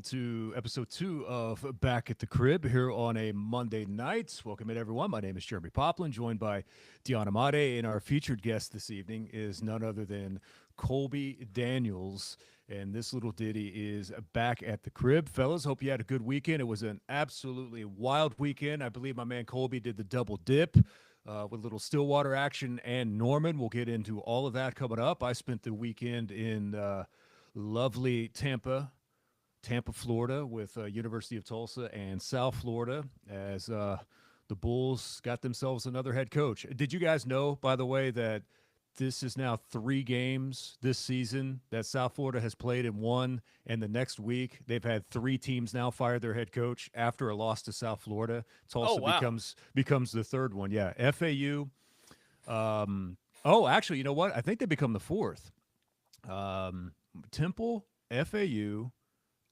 to episode 2 of Back at the Crib here on a Monday night. Welcome in, everyone. My name is Jeremy Poplin, joined by Deanna Mate, and our featured guest this evening is none other than Colby Daniels. And this little ditty is Back at the Crib. Fellas, hope you had a good weekend. It was an absolutely wild weekend. I believe my man Colby did the double dip. With a little Stillwater action and Norman. We'll get into all of that coming up. I spent the weekend in lovely Tampa, Florida, with University of Tulsa and South Florida, as the Bulls got themselves another head coach. Did you guys know, by the way, that this is now 3 games this season that South Florida has played and won, and the next week they've had 3 teams now fire their head coach after a loss to South Florida. Oh, Tulsa wow. becomes the third one. Yeah, FAU. Actually, you know what? I think they become the fourth. Temple, FAU,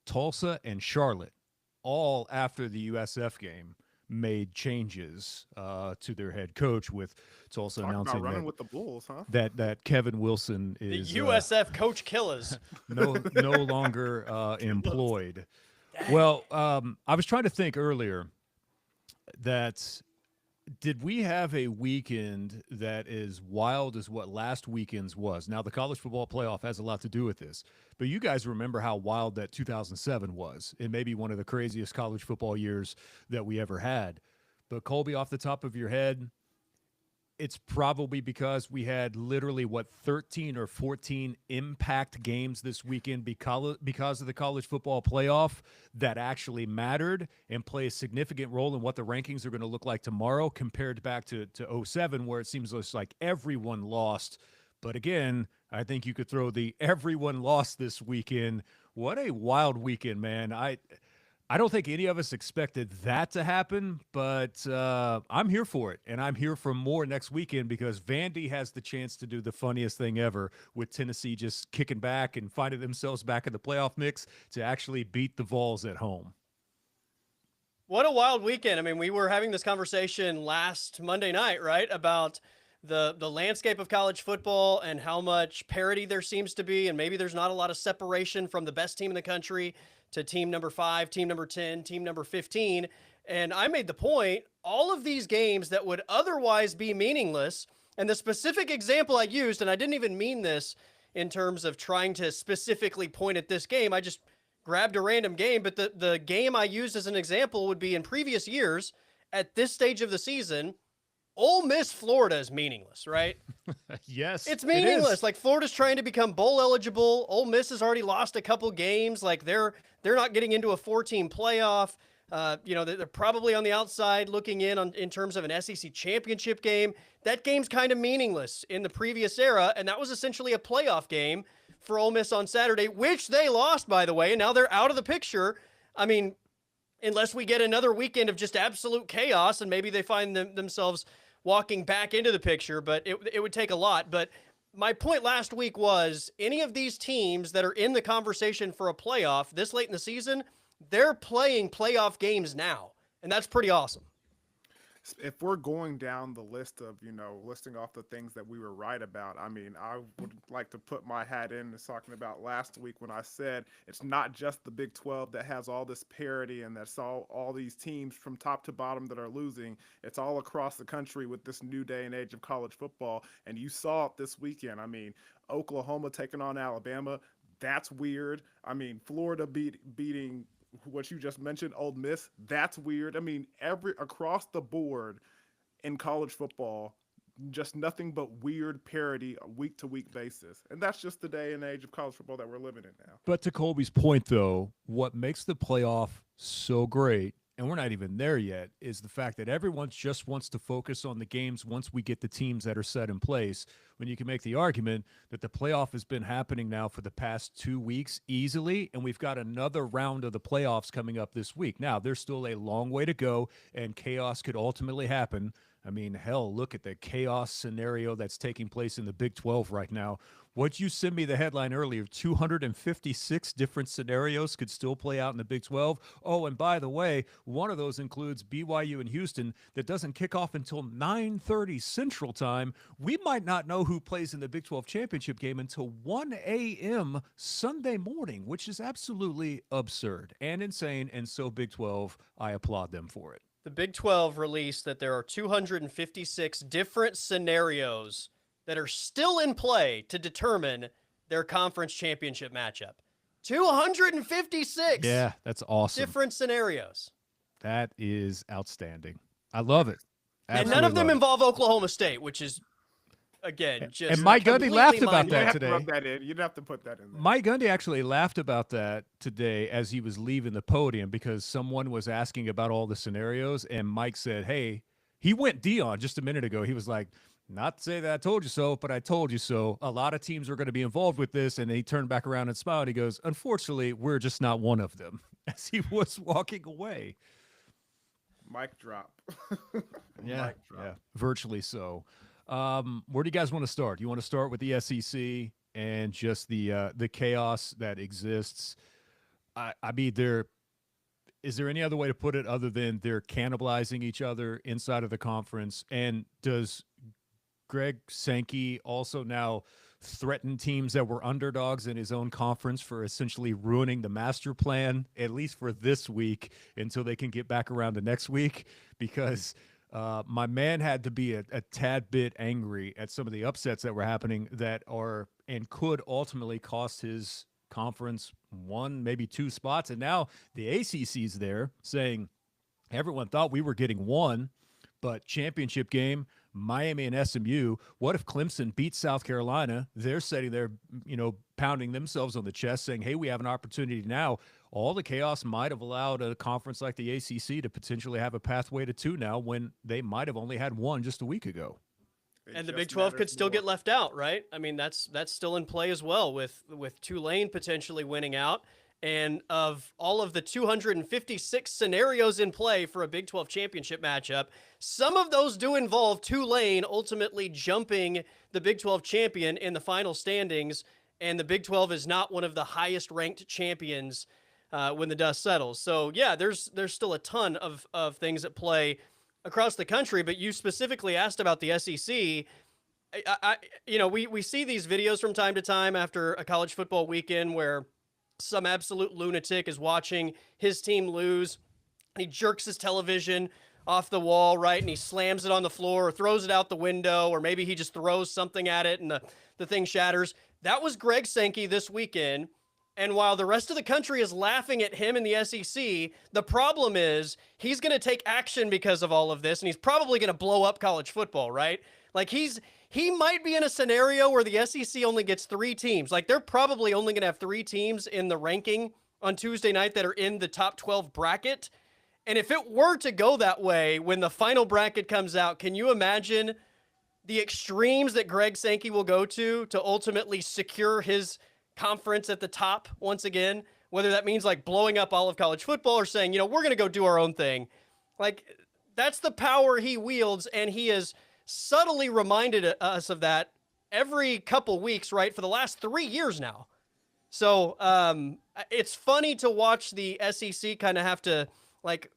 Tulsa, and Charlotte, all after the USF game, made changes to their head coach, with Tulsa Talk about announcing running with the Bulls, huh? that Kevin Wilson The is USF coach killers. no longer Killers. employed. Dang. Well, I was trying to think earlier that did we have a weekend that is wild as what last weekend's was? Now, the college football playoff has a lot to do with this, but you guys remember how wild that 2007 was. It may be one of the craziest college football years that we ever had. But Colby, off the top of your head, it's probably because we had literally 13 or 14 impact games this weekend because of the college football playoff that actually mattered and play a significant role in what the rankings are going to look like tomorrow, compared back to '07, where it seems like everyone lost. But again, I think you could throw the everyone lost this weekend. What a wild weekend, man. I don't think any of us expected that to happen, but I'm here for it, and I'm here for more next weekend because Vandy has the chance to do the funniest thing ever, with Tennessee just kicking back and finding themselves back in the playoff mix to actually beat the Vols at home. What a wild weekend. I mean, we were having this conversation last Monday night, right? About the landscape of college football and how much parity there seems to be, and maybe there's not a lot of separation from the best team in the country to team number 5, team number 10, team number 15. And I made the point, all of these games that would otherwise be meaningless, and the specific example I used, and I didn't even mean this in terms of trying to specifically point at this game. I just grabbed a random game, but the game I used as an example would be in previous years at this stage of the season. Ole Miss Florida is meaningless, right? Yes, It's it is. meaningless. Like, Florida's trying to become bowl eligible. Ole Miss has already lost a couple games. Like, they're not getting into a 4-team playoff. They're probably on the outside looking in terms of an SEC championship game. That game's kind of meaningless in the previous era, and that was essentially a playoff game for Ole Miss on Saturday, which they lost, by the way, and now they're out of the picture. I mean, unless we get another weekend of just absolute chaos and maybe they find themselves walking back into the picture, but it would take a lot. But my point last week was, any of these teams that are in the conversation for a playoff this late in the season, they're playing playoff games now, and that's pretty awesome. If we're going down the list of, listing off the things that we were right about, I mean, I would like to put my hat in as talking about last week when I said it's not just the Big 12 that has all this parity and that's all these teams from top to bottom that are losing. It's all across the country with this new day and age of college football. And you saw it this weekend. I mean, Oklahoma taking on Alabama. That's weird. I mean, Florida beating what you just mentioned, Old Miss. That's weird. I mean, every across the board in college football, just nothing but weird parody, a week to week basis, and that's just the day and age of college football that we're living in now. But to Colby's point, though, what makes the playoff so great, and we're not even there yet, is the fact that everyone just wants to focus on the games once we get the teams that are set in place. When you can make the argument that the playoff has been happening now for the past 2 weeks easily, and we've got another round of the playoffs coming up this week. Now, there's still a long way to go, and chaos could ultimately happen. I mean, hell, look at the chaos scenario that's taking place in the Big 12 right now, What you sent me the headline earlier, 256 different scenarios could still play out in the Big 12. Oh, and by the way, one of those includes BYU and Houston that doesn't kick off until 9:30 Central Time. We might not know who plays in the Big 12 championship game until 1 a.m. Sunday morning, which is absolutely absurd and insane. And so Big 12, I applaud them for it. The Big 12 released that there are 256 different scenarios that are still in play to determine their conference championship matchup. 256 Yeah, that's awesome. different scenarios. That is outstanding. I love it. And none of Absolutely them love it. involve Oklahoma State, which is, again, just And Mike Gundy completely laughed about You that have today. to rub that in. You'd have to put that in there. Mike Gundy actually laughed about that today as he was leaving the podium because someone was asking about all the scenarios, and Mike said, hey, he went Dion just a minute ago. He was like, not to say that I told you so, but I told you so. A lot of teams are going to be involved with this. And he turned back around and smiled. He goes, unfortunately, we're just not one of them, as he was walking away. Mic drop. Yeah, Mic drop. yeah, virtually so. Where do you guys want to start? You want to start with the SEC and just the chaos that exists? I mean, is there any other way to put it other than they're cannibalizing each other inside of the conference? And does Greg Sankey also now threaten teams that were underdogs in his own conference for essentially ruining the master plan, at least for this week, until they can get back around to next week? Because my man had to be a tad bit angry at some of the upsets that were happening that are and could ultimately cost his conference one, maybe two spots. And now the ACC's there saying everyone thought we were getting one, but championship game, Miami and SMU. What if Clemson beats South Carolina? They're sitting there, pounding themselves on the chest saying, hey, we have an opportunity now. All the chaos might have allowed a conference like the ACC to potentially have a pathway to two now when they might have only had one just a week ago. And the Big 12 could still get left out, right? I mean, that's still in play as well with Tulane potentially winning out. And of all of the 256 scenarios in play for a Big 12 championship matchup, some of those do involve Tulane ultimately jumping the Big 12 champion in the final standings, and the Big 12 is not one of the highest ranked champions when the dust settles. So yeah, there's still a ton of things at play across the country, but you specifically asked about the SEC. We see these videos from time to time after a college football weekend where some absolute lunatic is watching his team lose, and he jerks his television off the wall, right, and he slams it on the floor or throws it out the window, or maybe he just throws something at it and the thing shatters. That was Greg Sankey this weekend. And while the rest of the country is laughing at him in the SEC, the problem is he's going to take action because of all of this, and he's probably going to blow up college football, right? Like he might be in a scenario where the SEC only gets 3 teams. Like they're probably only going to have 3 teams in the ranking on Tuesday night that are in the top 12 bracket. And if it were to go that way when the final bracket comes out, can you imagine the extremes that Greg Sankey will go to ultimately secure his conference at the top once again, whether that means like blowing up all of college football or saying, we're going to go do our own thing. Like that's the power he wields. And he has subtly reminded us of that every couple weeks, right? For the last 3 years now. So it's funny to watch the SEC kind of have to like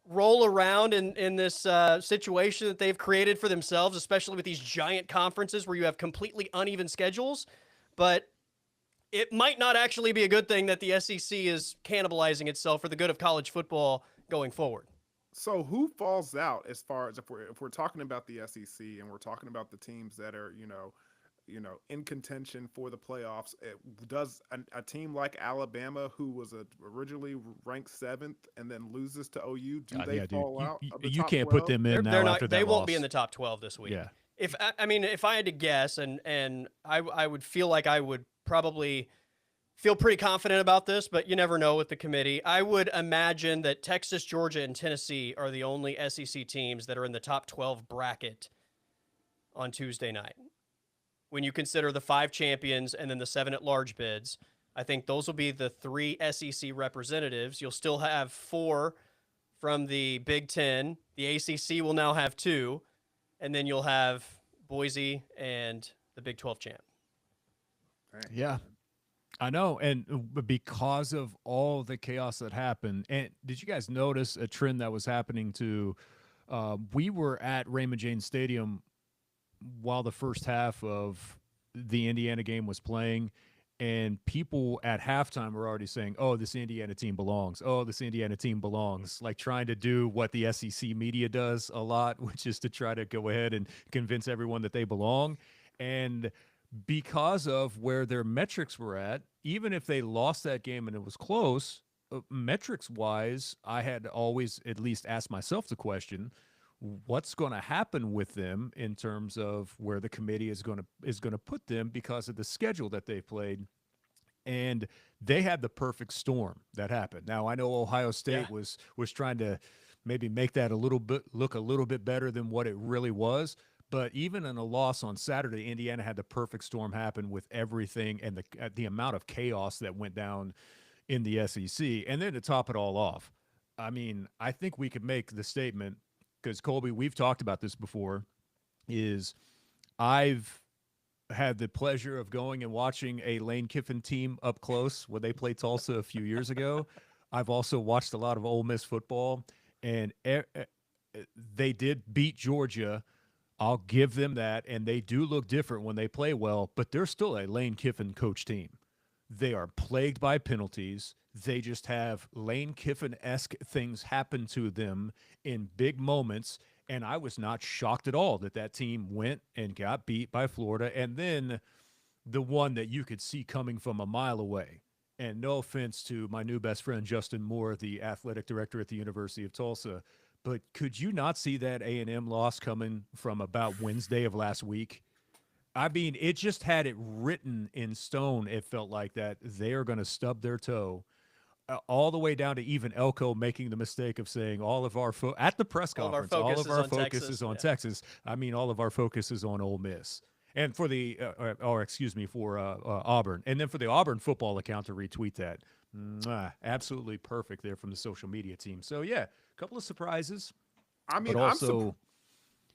roll around in this situation that they've created for themselves, especially with these giant conferences where you have completely uneven schedules. But it might not actually be a good thing that the SEC is cannibalizing itself for the good of college football going forward. So who falls out as far as if we're talking about the SEC and we're talking about the teams that are in contention for the playoffs? Does a team like Alabama, who was originally ranked 7th and then loses to OU, do they fall out? You can't put them in now after that They won't loss. be in the top 12 this week. Yeah. If I had to guess, and I would feel like I would probably feel pretty confident about this, but you never know with the committee. I would imagine that Texas, Georgia, and Tennessee are the only SEC teams that are in the top 12 bracket on Tuesday night. When you consider the 5 champions and then the 7 at-large bids, I think those will be the 3 SEC representatives. You'll still have 4 from the Big Ten. The ACC will now have 2. And then you'll have Boise and the Big 12 champ. Dang. Yeah, I know. And because of all the chaos that happened, and did you guys notice a trend that was happening to? We were at Raymond James Stadium while the first half of the Indiana game was playing, and people at halftime were already saying, "Oh, this Indiana team belongs. Oh, this Indiana team belongs." Like trying to do what the SEC media does a lot, which is to try to go ahead and convince everyone that they belong. And because of where their metrics were at, even if they lost that game and it was close, metrics wise, I had always at least asked myself the question, what's going to happen with them in terms of where the committee is going to put them because of the schedule that they played. And they had the perfect storm that happened. Now I know Ohio State Yeah. was trying to maybe make that a little bit look a little bit better than what it really was. But even in a loss on Saturday, Indiana had the perfect storm happen with everything and the amount of chaos that went down in the SEC. And then to top it all off, I mean, I think we could make the statement because Colby, we've talked about this before, is I've had the pleasure of going and watching a Lane Kiffin team up close when they played Tulsa a few years ago. I've also watched a lot of Ole Miss football, and they did beat Georgia. I'll give them that, and they do look different when they play well, but they're still a Lane Kiffin coach team. They are plagued by penalties. They just have Lane Kiffin-esque things happen to them in big moments. And I was not shocked at all that that team went and got beat by Florida. And then the one that you could see coming from a mile away. And no offense to my new best friend, Justin Moore, the athletic director at the University of Tulsa, but could you not see that A&M loss coming from about Wednesday of last week? I mean, it just had it written in stone. It felt like that they are going to stub their toe all the way down to even Elko making the mistake of saying all of our at the press conference, all of our focus is on Texas. I mean, all of our focus is on Ole Miss. And for the, or excuse me, for Auburn. And then for the Auburn football account to retweet that. Absolutely perfect there from the social media team. So, yeah, a couple of surprises. I mean, but also,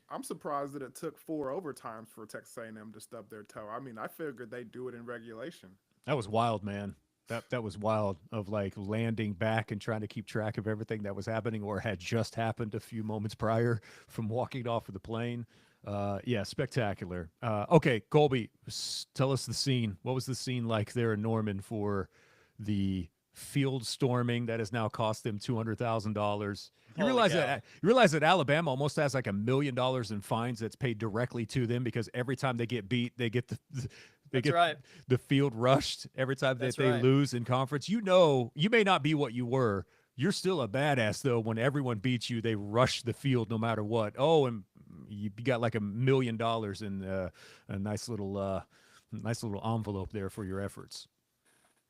I'm surprised that it took 4 overtimes for Texas A&M to stub their toe. I mean, I figured they'd do it in regulation. That was wild, man. That was wild, of like landing back and trying to keep track of everything that was happening or had just happened a few moments prior from walking off of the plane. Yeah, spectacular. Okay, Colby, tell us the scene. What was the scene like there in Norman for the field storming that has now cost them $200,000? You realize that Alabama almost has like $1 million in fines that's paid directly to them because every time they get beat, they get the field rushed every time that they lose in conference. You know, you may not be what you were. You're still a badass though. When everyone beats you, they rush the field no matter what. Oh, and you got like $1 million in a nice little envelope there for your efforts.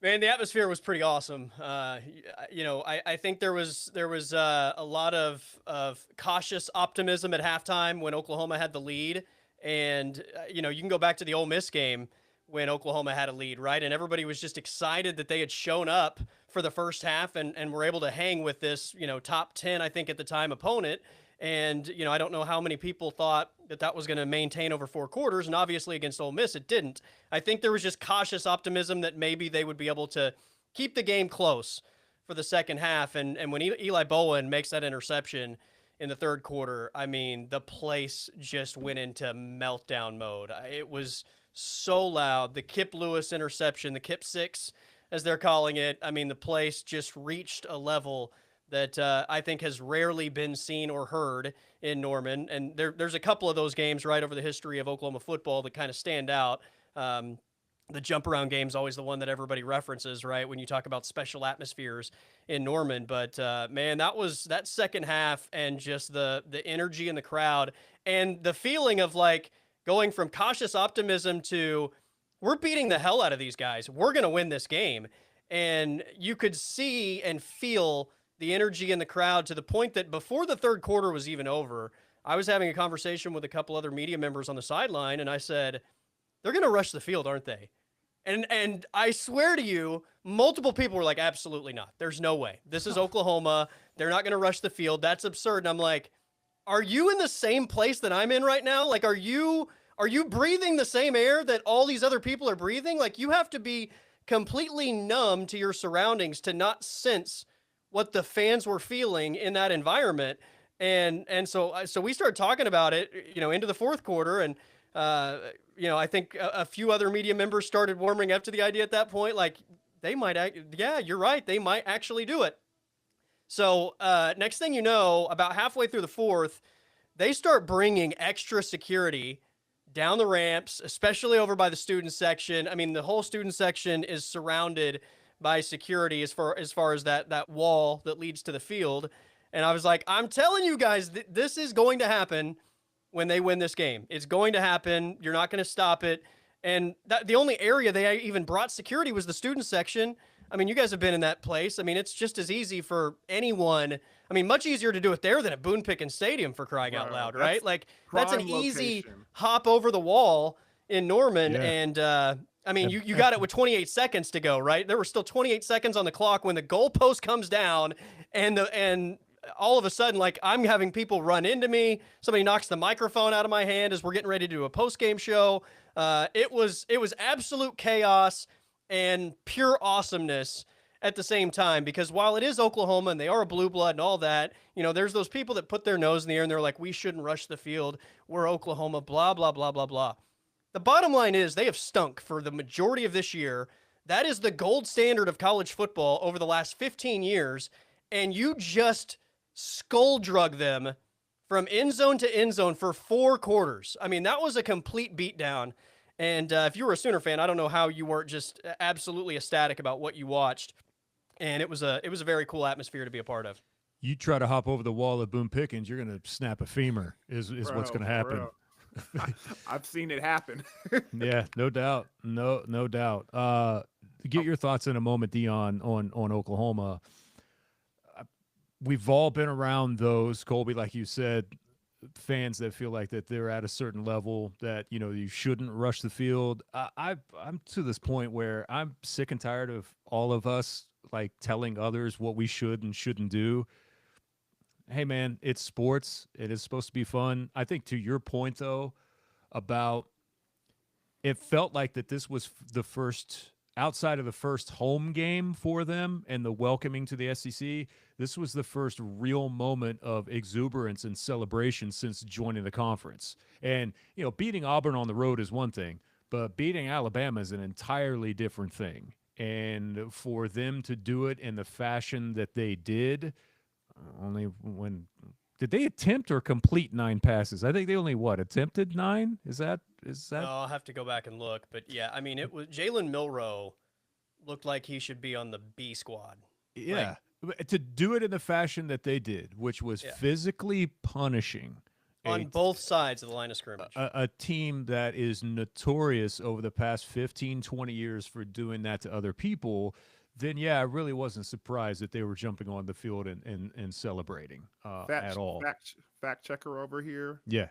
Man, the atmosphere was pretty awesome. I think there was a lot of cautious optimism at halftime when Oklahoma had the lead, and you can go back to the Ole Miss game when Oklahoma had a lead, right? And everybody was just excited that they had shown up for the first half and were able to hang with this top 10, I think at the time, opponent. And, I don't know how many people thought that was going to maintain over 4 quarters. And obviously against Ole Miss, it didn't. I think there was just cautious optimism that maybe they would be able to keep the game close for the second half. And when Eli Bowen makes that interception in the third quarter, I mean, the place just went into meltdown mode. It was so loud. The Kip Lewis interception, the Kip 6, as they're calling it. I mean, the place just reached a level that I think has rarely been seen or heard in Norman. And there's a couple of those games right over the history of Oklahoma football that kind of stand out. The jump around game is always the one that everybody references, right, when you talk about special atmospheres in Norman. But, man, that second half and just the energy in the crowd and the feeling of, like, going from cautious optimism to we're beating the hell out of these guys. We're going to win this game. And you could see and feel the energy in the crowd to the point that before the third quarter was even over, I was having a conversation with a couple other media members on the sideline, and I said, they're going to rush the field, aren't they? And I swear to you, multiple people were like, absolutely not. There's no way. This is Oklahoma. They're not going to rush the field. That's absurd. And I'm like, are you in the same place that I'm in right now? Like, are you are you breathing the same air that all these other people are breathing? Like, you have to be completely numb to your surroundings to not sense what the fans were feeling in that environment. And so we started talking about it, into the fourth quarter, and I think a few other media members started warming up to the idea at that point. Like, they might, yeah, you're right, they might actually do it. So next thing you know, about halfway through the fourth, they start bringing extra security down the ramps, especially over by the student section. I mean, the whole student section is surrounded by security as far as that wall that leads to the field. And I was like, I'm telling you guys, this is going to happen when they win this game. It's going to happen. You're not going to stop it. And the only area they even brought security was the student section. I mean, you guys have been in that place. I mean, it's just as easy for anyone. I mean, much easier to do it there than at Boone Pickens Stadium, for crying out loud, right? Like, that's an easy location. hop over the wall in Norman. Yeah. And I mean, you got it with 28 seconds to go, right? There were still 28 seconds on the clock when the goalpost comes down, and all of a sudden, like, I'm having people run into me. Somebody knocks the microphone out of my hand as we're getting ready to do a post-game show. It was absolute chaos and pure awesomeness at the same time, because while it is Oklahoma and they are a blue blood and all that, there's those people that put their nose in the air and they're like, we shouldn't rush the field. We're Oklahoma, blah, blah, blah, blah, blah. The bottom line is they have stunk for the majority of this year. That is the gold standard of college football over the last 15 years. And you just skull drug them from end zone to end zone for 4 quarters. I mean, that was a complete beatdown. And if you were a Sooner fan, I don't know how you weren't just absolutely ecstatic about what you watched. And it was a very cool atmosphere to be a part of. You try to hop over the wall at Boone Pickens, you're going to snap a femur. Is what's going to happen. I've seen it happen. Yeah, no doubt, no doubt. Get your thoughts in a moment, Dion, on Oklahoma. We've all been around those, Colby, like you said, fans that feel like that they're at a certain level that you shouldn't rush the field. I'm to this point where I'm sick and tired of all of us like telling others what we should and shouldn't do. Hey man, it's sports. It is supposed to be fun. I think to your point though about it felt like that this was the first outside of the first home game for them and the welcoming to the SEC. This was the first real moment of exuberance and celebration since joining the conference. And, beating Auburn on the road is one thing, but beating Alabama is an entirely different thing. And for them to do it in the fashion that they did, did they attempt or complete 9 passes? I think they only attempted 9? Is that? Oh, I'll have to go back and look, but yeah, I mean, it was Jalen Milroe looked like he should be on the B squad. Yeah. To do it in the fashion that they did, which was physically punishing on both sides of the line of scrimmage. A team that is notorious over the past 15, 20 years for doing that to other people, then I really wasn't surprised that they were jumping on the field and celebrating at all. Fact checker over here. Yeah.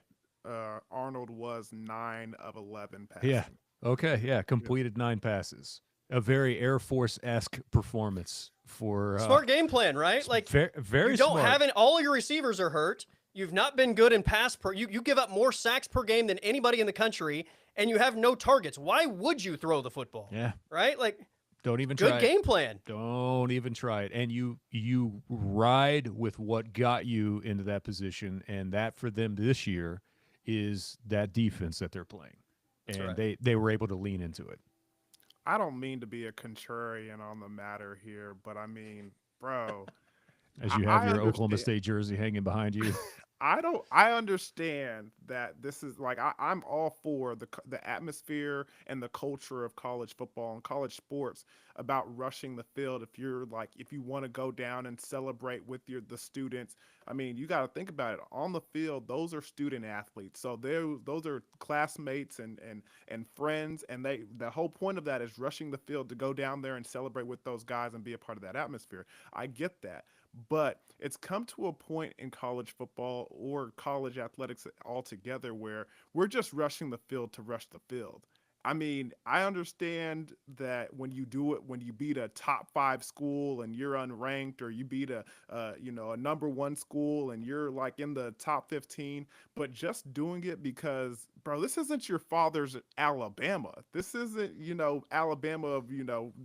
Arnold was 9 of 11 passing. Yeah. Okay. Yeah. Completed 9 passes. A very Air Force-esque performance for smart game plan, right? Like, very you don't smart. have all your receivers are hurt. You've not been good in pass you give up more sacks per game than anybody in the country, and you have no targets. Why would you throw the football? Yeah. Right? Like, don't even try good game plan. Don't even try it. And you ride with what got you into that position, and that for them this year is that defense that they're playing. That's and right. they were able to lean into it. I don't mean to be a contrarian on the matter here, but I mean, bro. As you have your understand. Oklahoma State jersey hanging behind you. I understand that this is like I'm all for the atmosphere and the culture of college football and college sports about rushing the field. If you want to go down and celebrate with the students, I mean, you got to think about it. On the field, those are student athletes, so those are classmates and friends, and the whole point of that is rushing the field to go down there and celebrate with those guys and be a part of that atmosphere. I get that. But it's come to a point in college football or college athletics altogether where we're just rushing the field to rush the field. I mean, I understand that when you do it, when you beat a top 5 school and you're unranked, or you beat a number 1 school and you're like in the top 15, but just doing it because, bro, this isn't your father's Alabama. This isn't, Alabama of,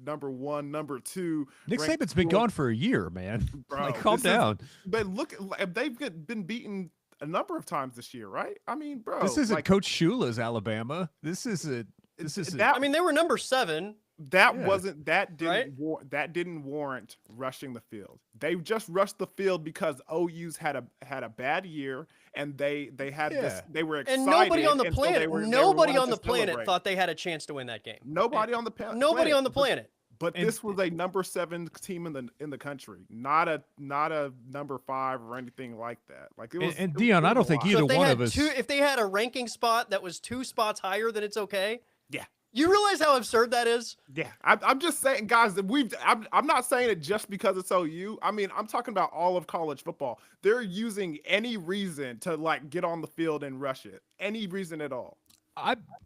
number 1, number 2 Nick ranked Saban's been schools, gone for a year, man. bro. Calm This is, down. but look, they've been beaten a number of times this year, right? I mean, This bro, isn't like Coach Shula's Alabama. This isn't. that I mean, they were number 7, that Yeah. wasn't that right? didn't warrant rushing the field. They just rushed the field because OU's had a bad year, and they had this. Yeah. They were excited, And nobody on the and so planet, they nobody wanted on to the planet celebrate. thought they had a chance to win that game. Nobody on the Nobody planet. on the planet. But And- this was a number 7 team in the country, not a number 5 or anything like that. Like it was. And it Dion, I was don't a think lot. either So if they one had of us. if they had a ranking spot that was 2 spots higher than it's okay, Yeah. you realize how absurd that is? Yeah, I'm just saying, guys, that I'm not saying it just because it's OU. I mean, I'm talking about all of college football. They're using any reason to like get on the field and rush it, any reason at all.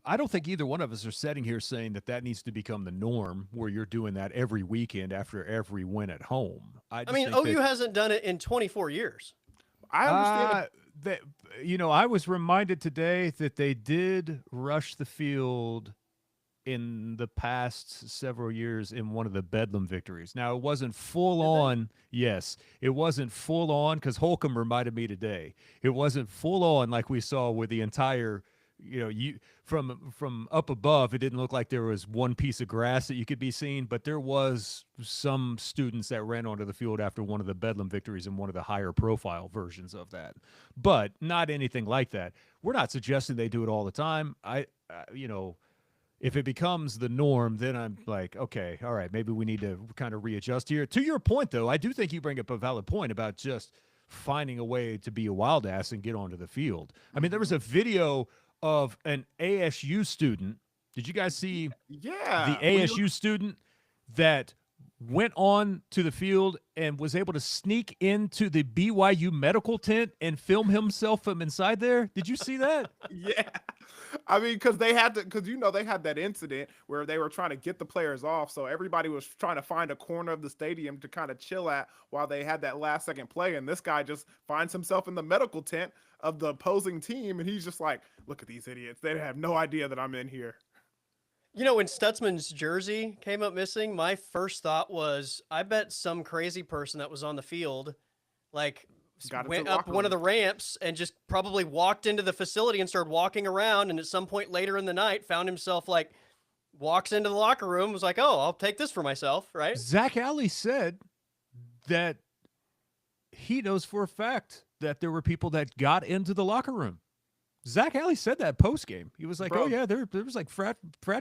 I don't think either one of us are sitting here saying that needs to become the norm, where you're doing that every weekend after every win at home. I just mean, think OU that- hasn't done it in 24 years. I understand. That I was reminded today that they did rush the field in the past several years in one of the Bedlam victories. Now, it wasn't full on. Yes, it wasn't full on, because Holcomb reminded me today. It wasn't full on like we saw with the entire. You from up above, it didn't look like there was one piece of grass that you could be seen, but there was some students that ran onto the field after one of the Bedlam victories in one of the higher profile versions of that, but not anything like that. We're not suggesting they do it all the time. If it becomes the norm, then I'm like, okay, all right, maybe we need to kind of readjust here. To your point, though, I do think you bring up a valid point about just finding a way to be a wild ass and get onto the field. I mean, there was a video of an ASU student. Did you guys see Yeah, the ASU student that went on to the field and was able to sneak into the BYU medical tent and film himself from inside there? Did you see that? Yeah. I mean, because they had that incident where they were trying to get the players off, so everybody was trying to find a corner of the stadium to kind of chill at while they had that last second play, and this guy just finds himself in the medical tent of the opposing team, and he's just like, "Look at these idiots! They have no idea that I'm in here." You know, when Stutzman's jersey came up missing, my first thought was, I bet some crazy person that was on the field, like, Got into went the up locker one of the room. ramps and just probably walked into the facility and started walking around. And at some point later in the night, found himself like, walks into the locker room, was like, oh, I'll take this for myself, right? Zach Alley said that he knows for a fact that there were people that got into the locker room. Zach Alley said that post game. He was like, Bro. "Oh yeah, there was like frat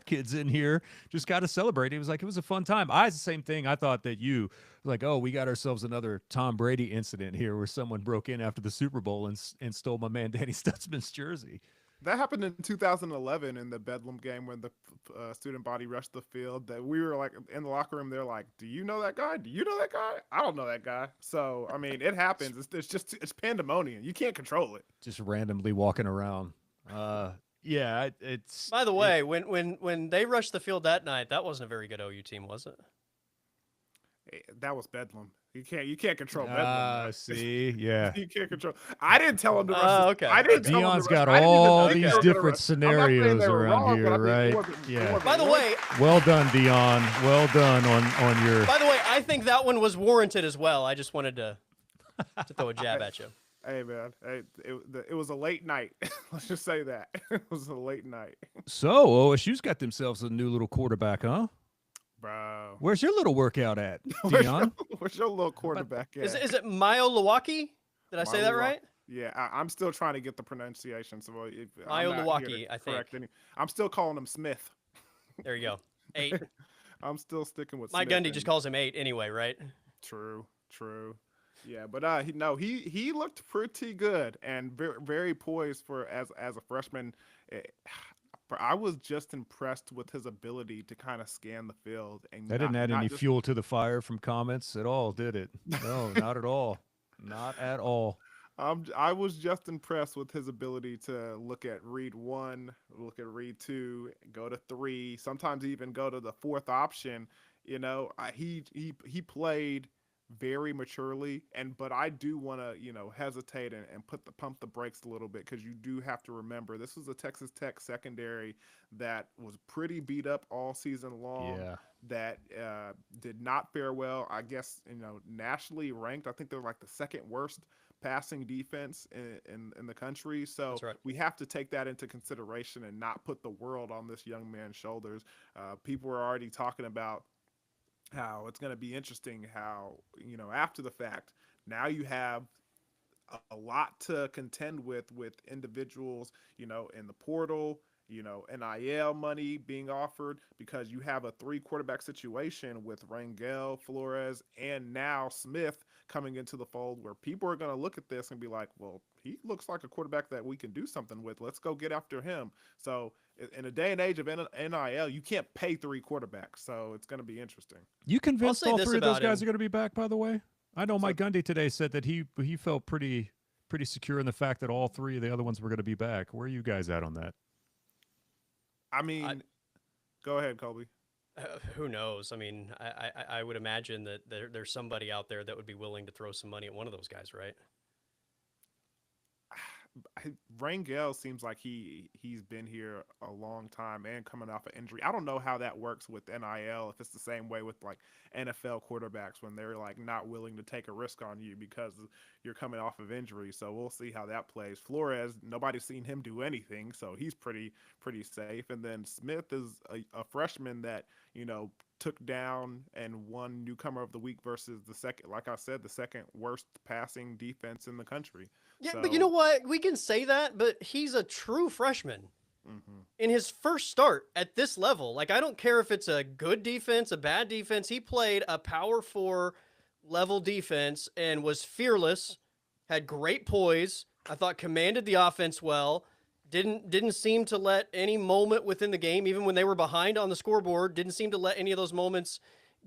kids in here, just got to celebrate." He was like, "It was a fun time." I had the same thing. I thought that you like, "Oh, we got ourselves another Tom Brady incident here, where someone broke in after the Super Bowl and stole my man Danny Stutzman's jersey." That happened in 2011 in the Bedlam game when the student body rushed the field. That we were like in the locker room. They're like, "Do you know that guy? Do you know that guy? I don't know that guy." So I mean, it happens. It's pandemonium. You can't control it. Just randomly walking around. Yeah, it's. By the way, when they rushed the field that night, that wasn't a very good OU team, was it? That was Bedlam. You can't control Bedlam. man. See, yeah. You can't control. I didn't tell him to rush. Okay. I didn't tell him to Dion's rush. got I didn't even all think these they were gonna different rush. I'm not saying scenarios they were around wrong, here, but I mean, right? it wasn't- it Yeah. wasn't By the right. way, Well done, Dion. Well done on your. by the way, I think that one was warranted as well. I just wanted to throw a jab at you. Hey man, it was a late night. Let's just say that it was a late night, So OSU's got themselves a new little quarterback, huh? bro. Where's your little workout at, Where's Dion? where's your little quarterback at? Is it Mayo Lewaki? Did I say that Mayo right? Yeah, I'm still trying to get the pronunciation. So if, Mayo I'm not here Lewaki, to I think. correct any- I'm still calling him Smith. There you go. 8. I'm still sticking with Mike Smith Gundy and- just calls him 8 anyway, right? True. Yeah, but he looked pretty good and very, very poised for as a freshman. Eh, I was just impressed with his ability to kind of scan the field and That didn't add not any just- fuel to the fire from comments at all, did it? No, not at all. Not at all. I was just impressed with his ability to look at read one, look at read two, go to three, sometimes even go to the fourth option. You know, he played very maturely, but I do want to hesitate and pump the brakes a little bit, because you do have to remember this was a Texas Tech secondary that was pretty beat up all season long. Yeah. That did not fare well. I guess nationally ranked. I think they're like the second worst passing defense in the country. So That's right. we have to take that into consideration and not put the world on this young man's shoulders. People are already talking about how it's going to be interesting how, after the fact, now you have a lot to contend with individuals, in the portal, NIL money being offered, because you have a 3 quarterback situation with Rangel, Flores, and now Smith coming into the fold, where people are going to look at this and be like, well, he looks like a quarterback that we can do something with. Let's go get after him. So in a day and age of NIL, you can't pay 3 quarterbacks. So it's going to be interesting. You convinced say all this 3 of those about guys him. are going to be back, by the way? I know Mike Gundy today said that he felt pretty secure in the fact that all 3 of the other ones were going to be back. Where are you guys at on that? I mean, go ahead, Colby. Who knows? I mean, I would imagine that there's somebody out there that would be willing to throw some money at one of those guys, right? Rangel seems like he's been here a long time and coming off an injury. I don't know how that works with NIL, if it's the same way with like NFL quarterbacks, when they're like not willing to take a risk on you because you're coming off of injury. So we'll see how that plays. Flores, nobody's seen him do anything, so he's pretty safe. And then Smith is a freshman that took down and won newcomer of the week versus the second worst passing defense in the country. Yeah, So, but you know what? We can say that, but he's a true freshman. mhm. In his first start at this level. Like, I don't care if it's a good defense, a bad defense. He played a power 4 level defense and was fearless, had great poise. I thought commanded the offense well. Didn't seem to let any moment within the game, even when they were behind on the scoreboard, didn't seem to let any of those moments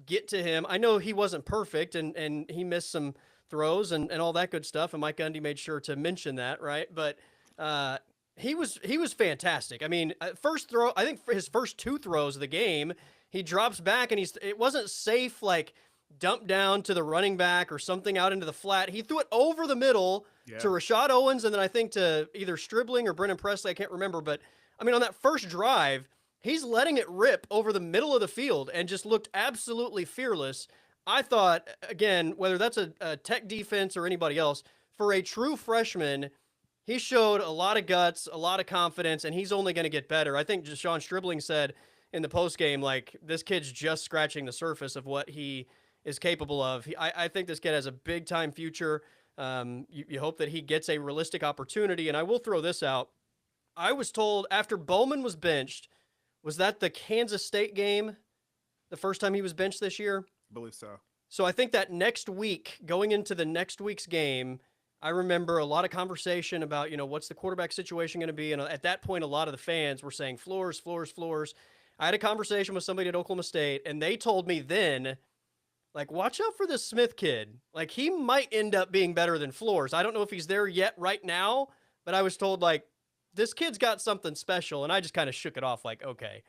get to him. I know he wasn't perfect and he missed some throws and all that good stuff. And Mike Gundy made sure to mention that, right? But he was fantastic. I mean, first throw, I think for his first 2 throws of the game, he drops back and it wasn't safe, like dump down to the running back or something out into the flat. He threw it over the middle to Rashad Owens, and then I think to either Stribling or Brennan Presley. I can't remember, but I mean, on that first drive, he's letting it rip over the middle of the field and just looked absolutely fearless. I thought, again, whether that's a Tech defense or anybody else, for a true freshman, he showed a lot of guts, a lot of confidence, and he's only going to get better. I think Sean Stribling said in the postgame, like, this kid's just scratching the surface of what he is capable of. I think this kid has a big-time future. You hope that he gets a realistic opportunity, and I will throw this out. I was told after Bowman was benched, was that the Kansas State game, the first time he was benched this year? I believe so. So I think that next week, going into the next week's game, I remember a lot of conversation about, what's the quarterback situation going to be? And at that point, a lot of the fans were saying Flores, Flores, Flores. I had a conversation with somebody at Oklahoma State, and they told me then, like, watch out for this Smith kid. Like, he might end up being better than Flores. I don't know if he's there yet right now, but I was told, like, this kid's got something special. And I just kind of shook it off, like, okay,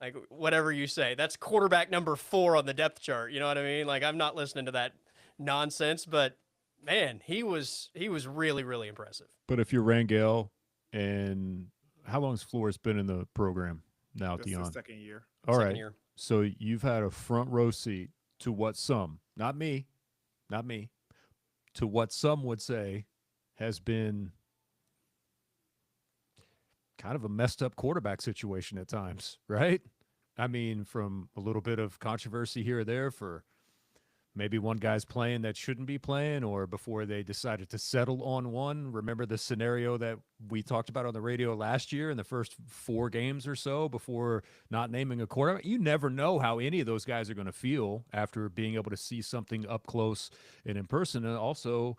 like, whatever you say. That's quarterback number 4 on the depth chart. You know what I mean? Like, I'm not listening to that nonsense, but man, he was really, really impressive. But if you're Rangel, and how long has Flores been in the program now, This is Dion? his second year. All Second right. year. So you've had a front row seat to what some, not me, to what some would say has been kind of a messed up quarterback situation at times, right? I mean, from a little bit of controversy here or there for maybe one guy's playing that shouldn't be playing, or before they decided to settle on one. Remember the scenario that we talked about on the radio last year in the first 4 games or so before not naming a quarterback? You never know how any of those guys are going to feel after being able to see something up close and in person. And also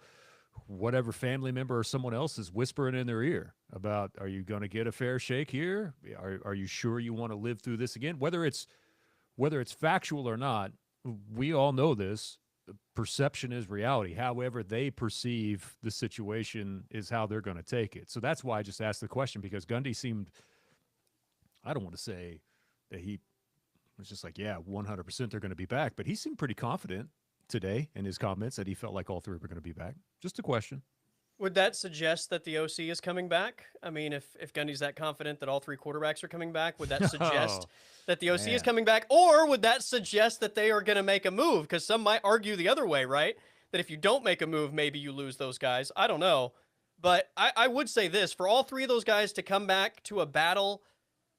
whatever family member or someone else is whispering in their ear about, are you going to get a fair shake here? Are you sure you want to live through this again? Whether it's factual or not, we all know this. perception is reality. However they perceive the situation is how they're going to take it. So that's why I just asked the question, because Gundy seemed, I don't want to say that he was just like, yeah, 100% they're going to be back, but he seemed pretty confident today in his comments that he felt like all three were going to be back. Just a question. Would that suggest that the OC is coming back? I mean, if Gundy's that confident that all three quarterbacks are coming back, would that suggest that the OC is man. coming back? Or would that suggest that they are going to make a move? Because some might argue the other way, right? That if you don't make a move, maybe you lose those guys. I don't know. But I would say this, for all three of those guys to come back to a battle,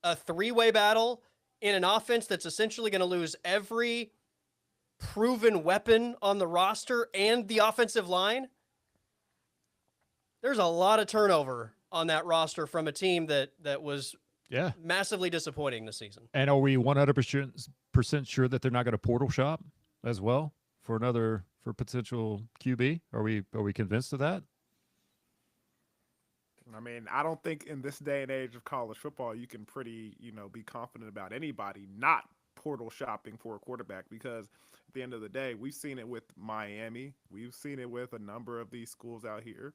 a three-way battle, in an offense that's essentially going to lose every proven weapon on the roster and the offensive line, there's a lot of turnover on that roster from a team that was Yeah. massively disappointing this season. And are we 100% sure that they're not going to portal shop as well for potential QB? Are we convinced of that? I mean, I don't think in this day and age of college football you can pretty, be confident about anybody not portal shopping for a quarterback, because at the end of the day, we've seen it with Miami. We've seen it with a number of these schools out here.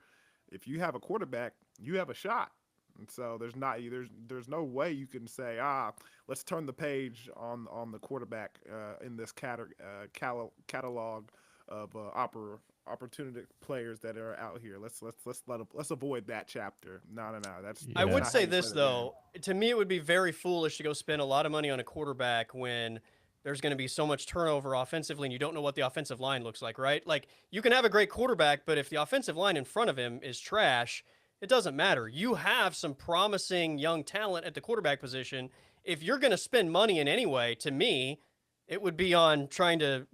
If you have a quarterback, you have a shot. And so there's no way you can say, let's turn the page on the quarterback in this catalog of opportunity players that are out here. Let's avoid that chapter. No. That's I would not say how you this play the game. though. To me, it would be very foolish to go spend a lot of money on a quarterback when there's going to be so much turnover offensively and you don't know what the offensive line looks like, right? Like, you can have a great quarterback, but if the offensive line in front of him is trash, it doesn't matter. You have some promising young talent at the quarterback position. If you're going to spend money in any way, to me, it would be on trying to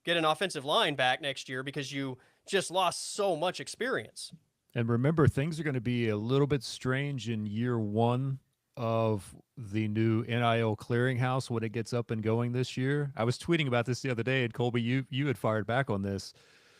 get an offensive line back next year, because you just lost so much experience. And remember, things are going to be a little bit strange in year one of the new NIL clearinghouse when it gets up and going this year. I was tweeting about this the other day, and Colby, you had fired back on this.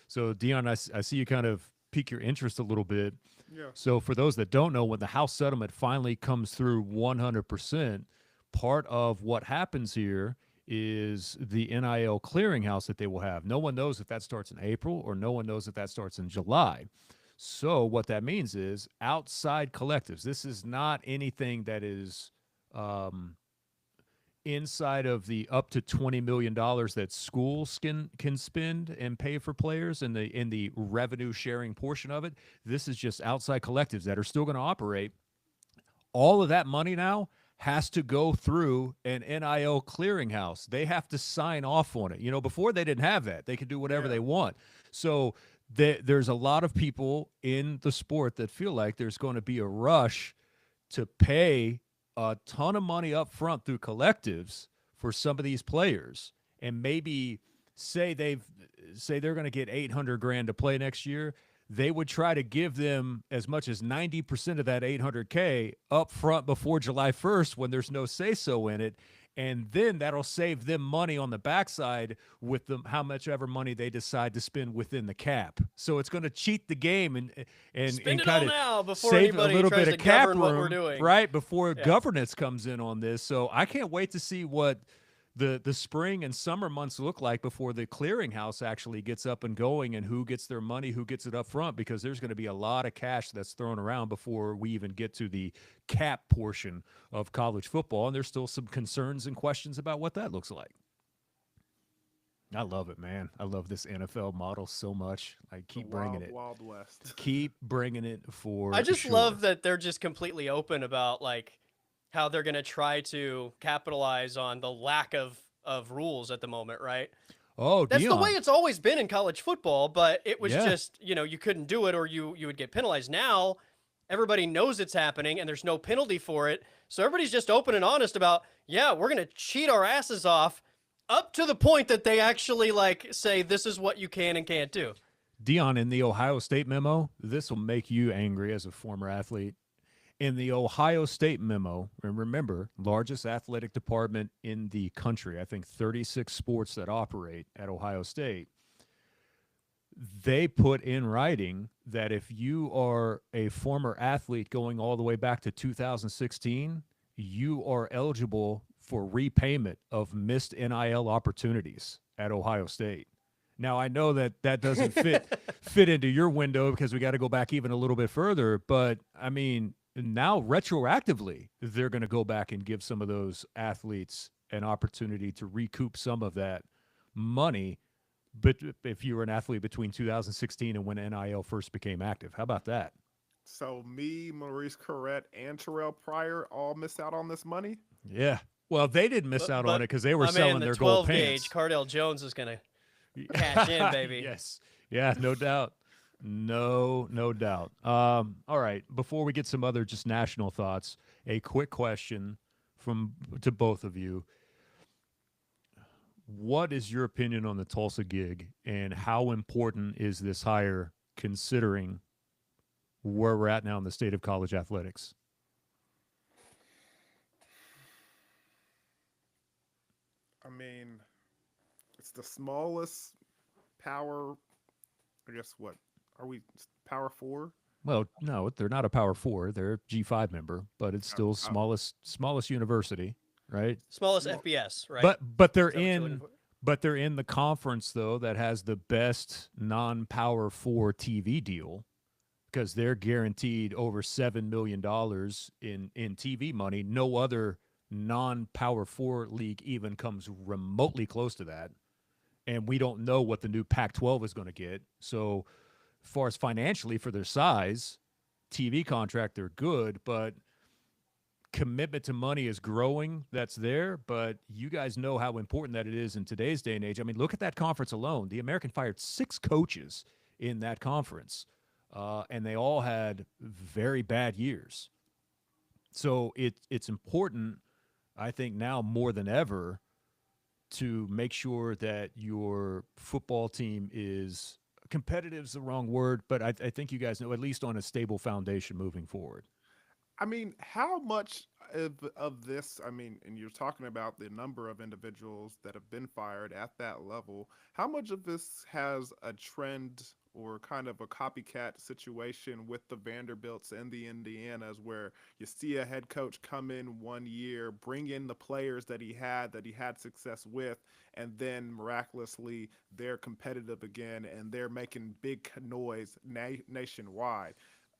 So, Dion, I see you kind of pique your interest a little bit. Yeah. So for those that don't know, when the House settlement finally comes through 100%, part of what happens here is the NIL clearinghouse that they will have. No one knows if that starts in April, or no one knows if that starts in July. So what that means is outside collectives. This is not anything that is inside of the up to $20 million that schools can spend and pay for players in the revenue sharing portion of it. This is just outside collectives that are still going to operate. All of that money now has to go through an NIL clearinghouse. They have to sign off on it. Before they didn't have that. They could do whatever they want. So there's a lot of people in the sport that feel like there's going to be a rush to pay a ton of money up front through collectives for some of these players, and maybe say they're going to get $800,000 to play next year. They would try to give them as much as 90% of that $800K up front before July 1st, when there's no say-so in it. And then that'll save them money on the backside with how much ever money they decide to spend within the cap. So it's going to cheat the game and Spend it kind all of now before save a anybody little tries bit to of cap govern room, what we're doing. right before governance comes in on this. So I can't wait to see what the spring and summer months look like before the clearinghouse actually gets up and going, and who gets their money, who gets it up front, because there's going to be a lot of cash that's thrown around before we even get to the cap portion of college football. And there's still some concerns and questions about what that looks like. I love it, man. I love this NFL model so much. I keep bringing it. Wild West. Keep bringing it for I just sure. love that they're just completely open about how they're going to try to capitalize on the lack of rules at the moment, right? Oh, That's Dion. the way it's always been in college football, but it was Yeah. just, you couldn't do it, or you would get penalized. Now, everybody knows it's happening and there's no penalty for it. So everybody's just open and honest about, we're going to cheat our asses off up to the point that they actually say, this is what you can and can't do. Dion, in the Ohio State memo, this will make you angry as a former athlete. In the Ohio State memo, and remember, largest athletic department in the country, I think 36 sports that operate at Ohio State, they put in writing that if you are a former athlete going all the way back to 2016, you are eligible for repayment of missed NIL opportunities at Ohio State. Now I know that that doesn't fit into your window because we got to go back even a little bit further. But I mean, now retroactively, they're going to go back and give some of those athletes an opportunity to recoup some of that money. But if you were an athlete between 2016 and when NIL first became active, how about that? So me, Maurice Corrette, and Terrell Pryor all miss out on this money. Yeah. Well, they didn't miss out on But it because they were my man, selling the their gold 12 gauge, pants. Cardell Jones is going to cash in, baby. Yes. Yeah, no doubt. No doubt. All right. Before we get some other just national thoughts, a quick question from to both of you. What is your opinion on the Tulsa gig, and how important is this hire considering where we're at now in the state of college athletics? I mean, it's the smallest power. I guess what are we? Power four? Well, no, they're not a Power Four. They're a G5 member, but it's still smallest university, right? Smallest Small- FBS, right? But they're Is that what you're looking in for? but they're in the conference though that has the best non-Power 4 TV deal because they're guaranteed over $7 million in TV money. No other non-Power 4 league even comes remotely close to that. And we don't know what the new Pac-12 is going to get. So, as far as financially for their size, TV contract, they're good, but commitment to money is growing. That's there, but you guys know how important that it is in today's day and age. I mean, look at that conference alone. The American fired 6 coaches in that conference, and they all had very bad years. So it's important, I think, now more than ever to make sure that your football team is competitive is the wrong word, but I think you guys know at least on a stable foundation moving forward. I mean, how much of this? I mean, and you're talking about the number of individuals that have been fired at that level. How much of this has a trend or kind of a copycat situation with the Vanderbilts and the Indianas, where you see a head coach come in one year, bring in the players that he had success with, and then miraculously they're competitive again and they're making big noise nationwide.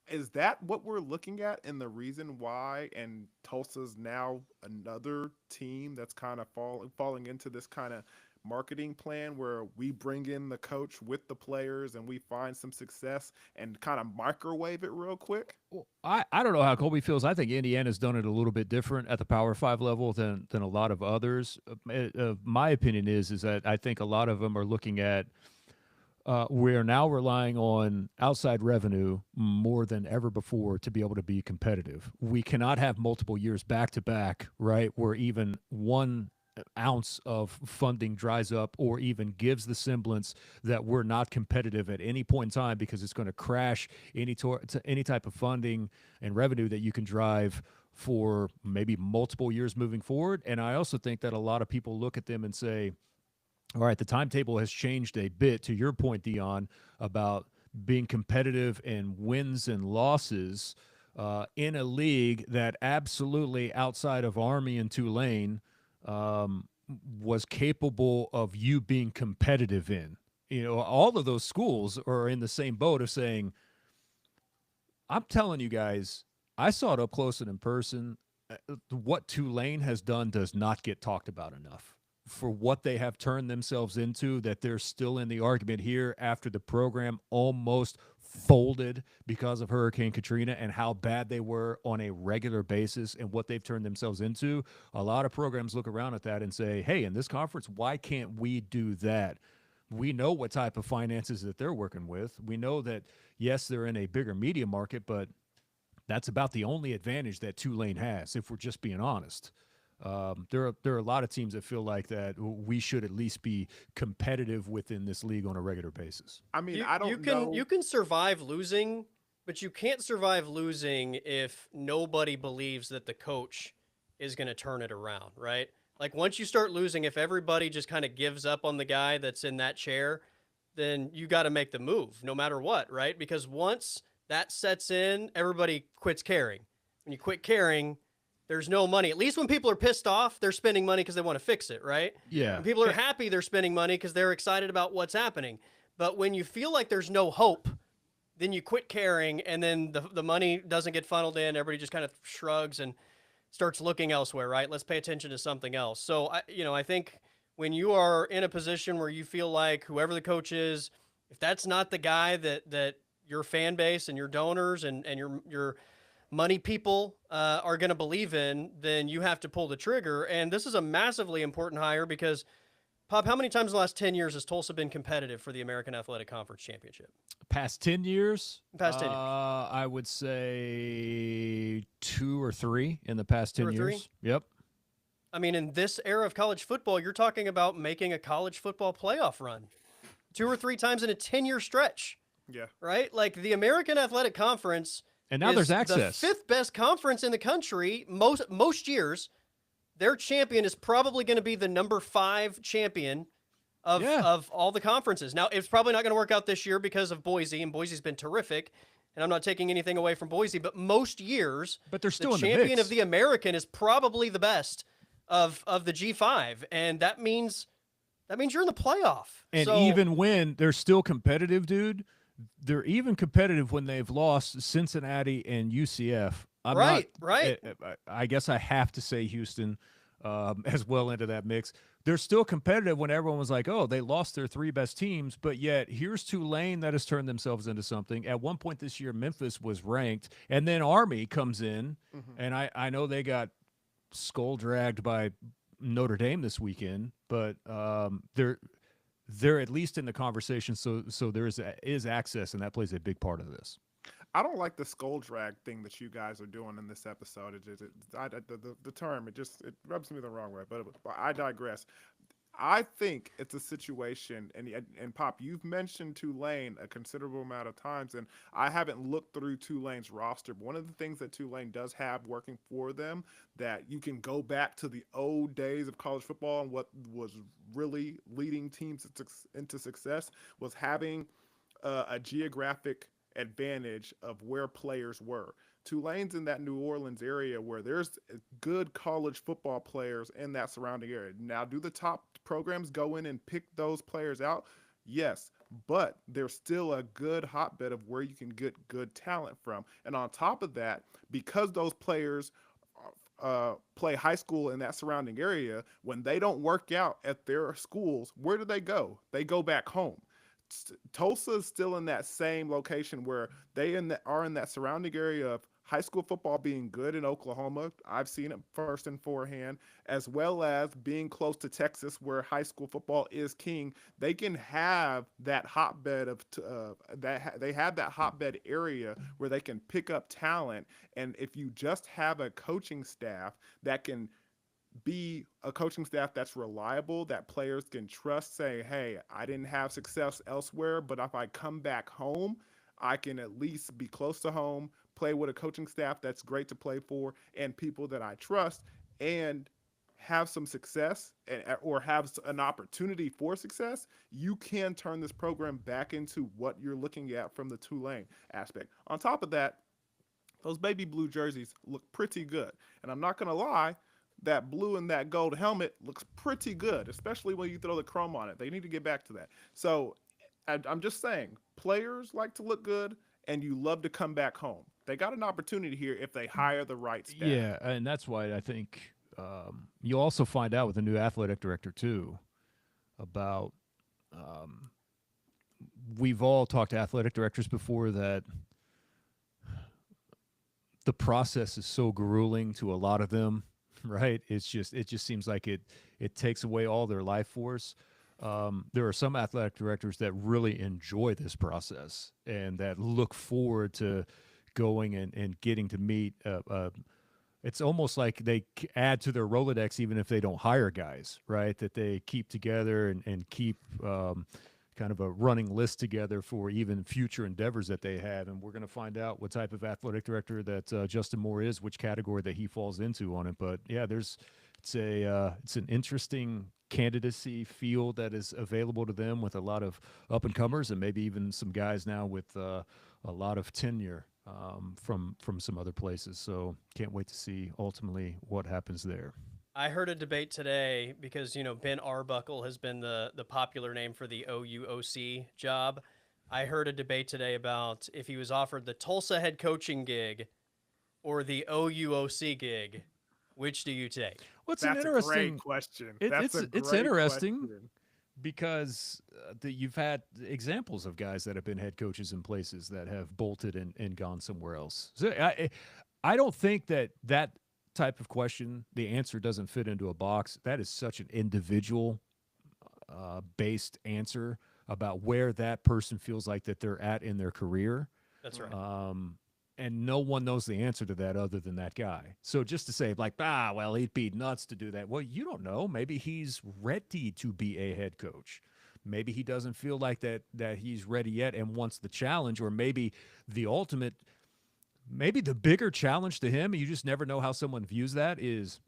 Is that what we're looking at and the reason why? And Tulsa's now another team that's kind of falling into this kind of marketing plan where we bring in the coach with the players and we find some success and kind of microwave it real quick. Well, I don't know how Colby feels. I think Indiana's done it a little bit different at the Power Five level than a lot of others. My opinion is that I think a lot of them are looking at we're now relying on outside revenue more than ever before to be able to be competitive. We cannot have multiple years back to back, right, where even 1 ounce of funding dries up or even gives the semblance that we're not competitive at any point in time because it's going to crash to any type of funding and revenue that you can drive for maybe multiple years moving forward. And I also think that a lot of people look at them and say, all right, the timetable has changed a bit, to your point, Dion, about being competitive and wins and losses in a league that absolutely outside of Army and Tulane was capable of you being competitive in. You know, all of those schools are in the same boat of saying, I'm telling you guys, I saw it up close and in person. What Tulane has done does not get talked about enough for what they have turned themselves into, that they're still in the argument here after the program almost folded because of Hurricane Katrina and how bad they were on a regular basis and what they've turned themselves into. A lot of programs look around at that and say, hey, in this conference, why can't we do that? We know what type of finances that they're working with. We know that, yes, they're in a bigger media market, but that's about the only advantage that Tulane has, if we're just being honest. There are a lot of teams that feel like that we should at least be competitive within this league on a regular basis. I mean, You I you don't can know. you can survive losing, but you can't survive losing if nobody believes that the coach is going to turn it around, right? Like once you start losing, if everybody just kind of gives up on the guy that's in that chair, then you got to make the move no matter what, right? Because once that sets in, everybody quits caring. When you quit caring, there's no money. At least when people are pissed off, they're spending money because they want to fix it, right? Yeah. When people are happy, they're spending money because they're excited about what's happening. But when you feel like there's no hope, then you quit caring, and then the money doesn't get funneled in. Everybody just kind of shrugs and starts looking elsewhere, right? Let's pay attention to something else. So, I think when you are in a position where you feel like whoever the coach is, if that's not the guy that your fan base and your donors and your money people are going to believe in, then you have to pull the trigger. And this is a massively important hire because, Pop, how many times in the last 10 years has Tulsa been competitive for the American Athletic Conference Championship? Past 10 years? Past 10 years. I would say 2 or 3 in the past 10 2 or 3? years. Yep. I mean, in this era of college football, you're talking about making a college football playoff run 2 or 3 times in a 10-year stretch. Yeah. Right? Like the American Athletic Conference And now there's access. The 5th best conference in the country. Most years, their champion is probably going to be the number 5 champion of all the conferences. Now, it's probably not going to work out this year because of Boise, and Boise's been terrific. And I'm not taking anything away from Boise, but most years, But they're still the in the champion mix. of the American is probably the best of the G5, and that means you're in the playoff. And So- even when they're still competitive, dude, they're even competitive when they've lost Cincinnati and UCF. Right. I guess I have to say Houston as well into that mix. They're still competitive when everyone was like, oh, they lost their 3 best teams, but yet here's Tulane that has turned themselves into something. At one point this year, Memphis was ranked, and then Army comes in, and I know they got skull dragged by Notre Dame this weekend, but they're at least in the conversation, so there is access, and that plays a big part of this. I don't like the skull drag thing that you guys are doing in this episode. The term, it rubs me the wrong way, but I digress. I think it's a situation, and Pop, you've mentioned Tulane a considerable amount of times, and I haven't looked through Tulane's roster, but one of the things that Tulane does have working for them that you can go back to the old days of college football and what was really leading teams into success was having a geographic advantage of where players were. Tulane's in that New Orleans area where there's good college football players in that surrounding area. Now, do the top programs go in and pick those players out? Yes, but there's still a good hotbed of where you can get good talent from. And on top of that, because those players play high school in that surrounding area, when they don't work out at their schools, where do they go? They go back home. Tulsa is still in that same location where they are in that surrounding area of high school football being good in Oklahoma. I've seen it first and forehand, as well as being close to Texas where high school football is king. They can have that hotbed of they have that hotbed area where they can pick up talent. And if you just have a coaching staff that can be a coaching staff that's reliable, that players can trust, say, hey, I didn't have success elsewhere, but if I come back home, I can at least be close to home, play with a coaching staff that's great to play for, and people that I trust, and have some success or have an opportunity for success, you can turn this program back into what you're looking at from the Tulane aspect. On top of that, those baby blue jerseys look pretty good. And I'm not going to lie, that blue and that gold helmet looks pretty good, especially when you throw the chrome on it. They need to get back to that. So I'm just saying, players like to look good, and you love to come back home. They got an opportunity here if they hire the right staff. Yeah, and that's why I think you'll also find out with the new athletic director, too, about we've all talked to athletic directors before that the process is so grueling to a lot of them. Right. It just seems like it takes away all their life force. There are some athletic directors that really enjoy this process and that look forward to going and getting to meet. It's almost like they add to their Rolodex even if they don't hire guys, right? That they keep together and keep kind of a running list together for even future endeavors that they have. And we're going to find out what type of athletic director that Justin Moore is, which category that he falls into on it. But yeah, it's an interesting candidacy field that is available to them with a lot of up and comers and maybe even some guys now with a lot of tenure from some other places. So can't wait to see ultimately what happens there. I heard a debate today because, Ben Arbuckle has been the popular name for the OUOC job. I heard a debate today about if he was offered the Tulsa head coaching gig or the OUOC gig, which do you take? Well, it's That's an interesting a great question. That's a it's great interesting question. because you've had examples of guys that have been head coaches in places that have bolted and gone somewhere else. So I don't think that type of question, the answer doesn't fit into a box. That is such an individual based answer about where that person feels like that they're at in their career. That's right. And no one knows the answer to that other than that guy. So just to say like, well, he'd be nuts to do that. Well, you don't know. Maybe he's ready to be a head coach. Maybe he doesn't feel like that he's ready yet and wants the challenge, or maybe the ultimate, maybe the bigger challenge to him, you just never know how someone views that, is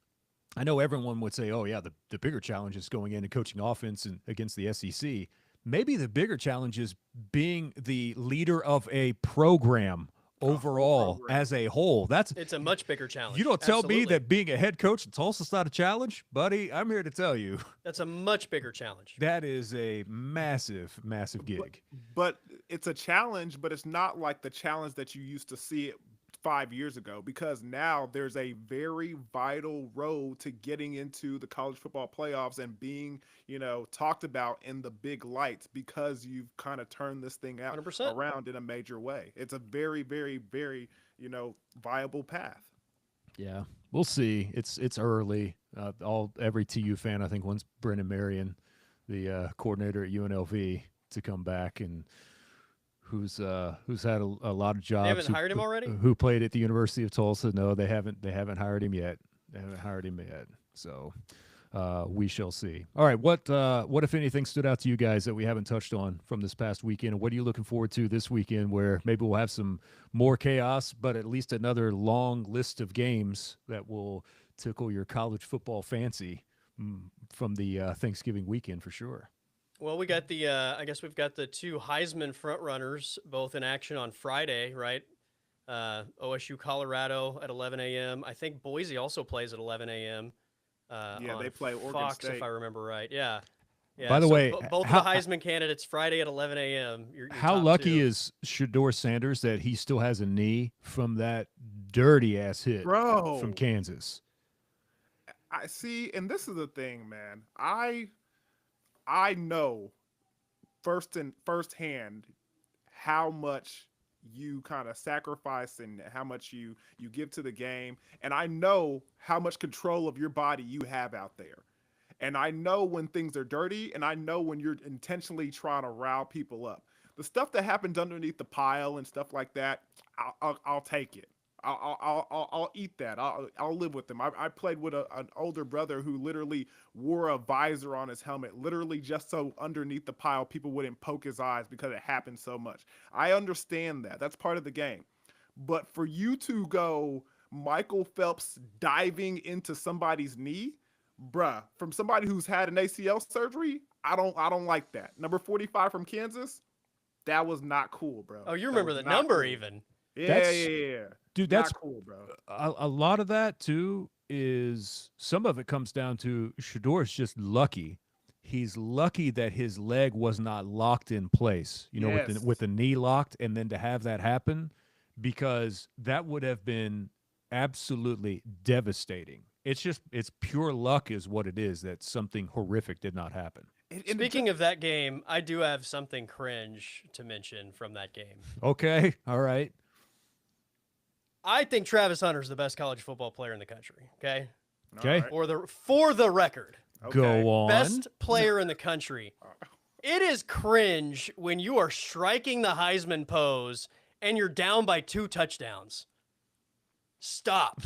I know everyone would say, oh yeah, the bigger challenge is going in and coaching offense against the SEC. Maybe the bigger challenge is being the leader of a program overall as a whole. It's a much bigger challenge. You don't tell me Absolutely. that being a head coach in Tulsa's not a challenge, buddy. I'm here to tell you That's a much bigger challenge. that is a massive, massive gig. But it's a challenge, but it's not like the challenge that you used to see it 5 years ago, because now there's a very vital road to getting into the college football playoffs and being, talked about in the big lights, because you've kind of turned this thing out 100%. around in a major way. It's a very, very, very, viable path. Yeah, we'll see. It's early. Every TU fan, I think, wants Brennan Marion, the coordinator at UNLV, to come back, and who's had a lot of jobs. They haven't hired him already? Who played at the University of Tulsa? No, they haven't. They haven't hired him yet. So we shall see. All right, what if anything stood out to you guys that we haven't touched on from this past weekend? And what are you looking forward to this weekend, where maybe we'll have some more chaos, but at least another long list of games that will tickle your college football fancy from the Thanksgiving weekend for sure. Well, we got I guess we've got the two Heisman frontrunners both in action on Friday, right? OSU Colorado at 11 a.m. I think Boise also plays at 11 a.m. Yeah, they play Oregon Fox, State. if I remember right. Yeah. By the way, both of the Heisman candidates Friday at 11 a.m. How lucky is Shedeur Sanders that he still has a knee from that dirty ass hit from Kansas? I see, and this is the thing, man. I know firsthand how much you kind of sacrifice and how much you give to the game, and I know how much control of your body you have out there, and I know when things are dirty, and I know when you're intentionally trying to rile people up. The stuff that happens underneath the pile and stuff like that, I'll take it. I'll eat that. I'll live with them. I played with an older brother who literally wore a visor on his helmet, literally just so underneath the pile people wouldn't poke his eyes, because it happened so much. I understand that. That's part of the game. But for you to go Michael Phelps diving into somebody's knee, bruh, from somebody who's had an ACL surgery, I don't like that. Number 45 from Kansas, that was not cool, bro. Oh, you remember the number cool. even? Yeah. Dude, that's not cool, bro. A lot of that too is, some of it comes down to Shedeur is just lucky. He's lucky that his leg was not locked in place, Yes. with the knee locked, and then to have that happen, because that would have been absolutely devastating. It's pure luck is what it is, that something horrific did not happen. Speaking of that game, I do have something cringe to mention from that game. Okay, all right. I think Travis Hunter is the best college football player in the country. Okay, Okay. All right. for the record, Okay. Go on. best player in the country. It is cringe when you are striking the Heisman pose and you're down by 2 touchdowns. Stop.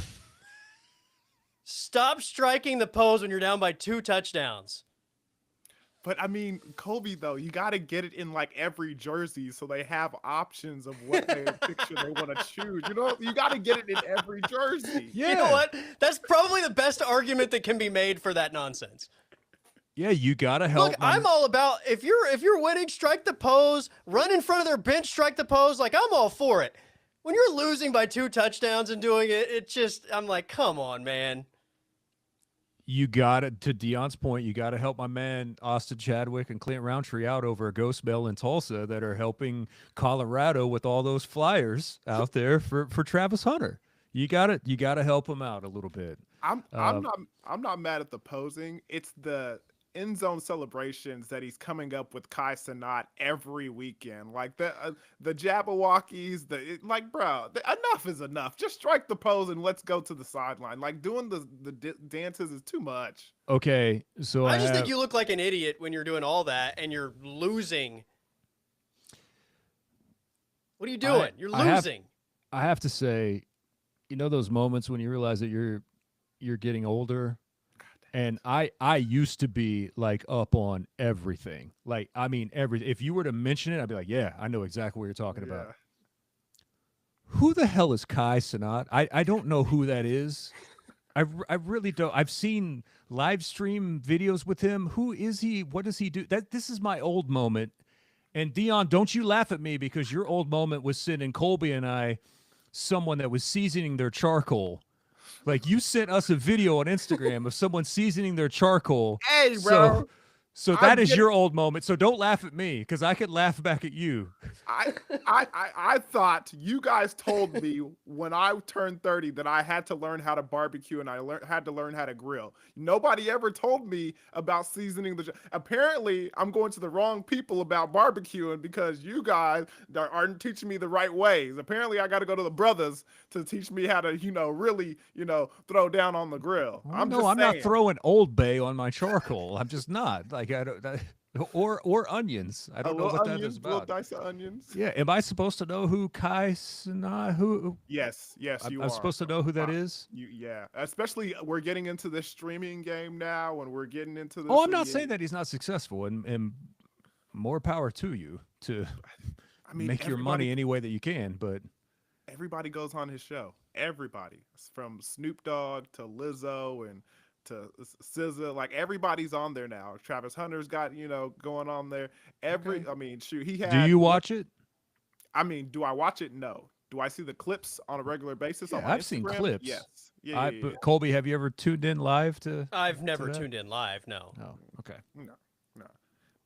Stop striking the pose when you're down by 2 touchdowns. But I mean, Kobe, though, you got to get it in like every jersey so they have options of what picture they want to choose. You got to get it in every jersey. Yeah. You know what? That's probably the best argument that can be made for that nonsense. Yeah, you gotta help. Look, I'm all about, if you're winning, strike the pose, run in front of their bench, strike the pose. Like, I'm all for it. when you're losing by 2 touchdowns and doing it, it just I'm like, come on, man. You got it. To Deion's point, you got to help my man Austin Chadwick and Clint Roundtree out over a Ghost Bell in Tulsa that are helping Colorado with all those flyers out there for Travis Hunter. You got to help him out a little bit. I'm not mad at the posing. It's the end zone celebrations that he's coming up with Kai Cenat every weekend. Like the Jabberwockies, like, bro, enough is enough. Just strike the pose and let's go to the sideline. Like, doing the dances is too much. Okay, so I just think you look like an idiot when you're doing all that and you're losing. What are you doing? You're losing. I have to say, you know those moments when you realize that you're getting older. And I used to be like up on everything. Like, I mean, if you were to mention it, I'd be like, yeah, I know exactly what you're talking about. Who the hell is Kai Cenat? I don't know who that is. I really don't. I've seen live stream videos with him. Who is he? What does he do? This is my old moment. And Deion, don't you laugh at me, because your old moment was sending Colby and I someone that was seasoning their charcoal. Like, you sent us a video on Instagram of someone seasoning their charcoal. Hey, bro. So that is your old moment. So don't laugh at me, because I could laugh back at you. I thought you guys told me when I turned 30 that I had to learn how to barbecue and I had to learn how to grill. Nobody ever told me about seasoning the. Apparently, I'm going to the wrong people about barbecuing, because you guys aren't teaching me the right ways. Apparently, I got to go to the brothers to teach me how to, really, throw down on the grill. I'm not throwing Old Bay on my charcoal. I'm just not. Like, I don't. Or onions. I don't know what that is about. Little dice of onions. Yeah. Am I supposed to know who Kai Cenat? Who? Yes, you are. I'm supposed to know who that is. Yeah. Especially, we're getting into this streaming game now, and we're getting into this. Oh, I'm not saying that he's not successful, and more power to you to make your money any way that you can. But everybody goes on his show. Everybody, from Snoop Dogg to Lizzo and to SZA, like, everybody's on there now. Travis Hunter's got, going on there. Okay. I mean, shoot, he had. Do you watch it? I mean, do I watch it? No. Do I see the clips on a regular basis? Yeah, on my I've Instagram? seen clips. Yes. Yeah. But Colby, have you ever tuned in live to? I've never tuned in live. No. No. Okay. No.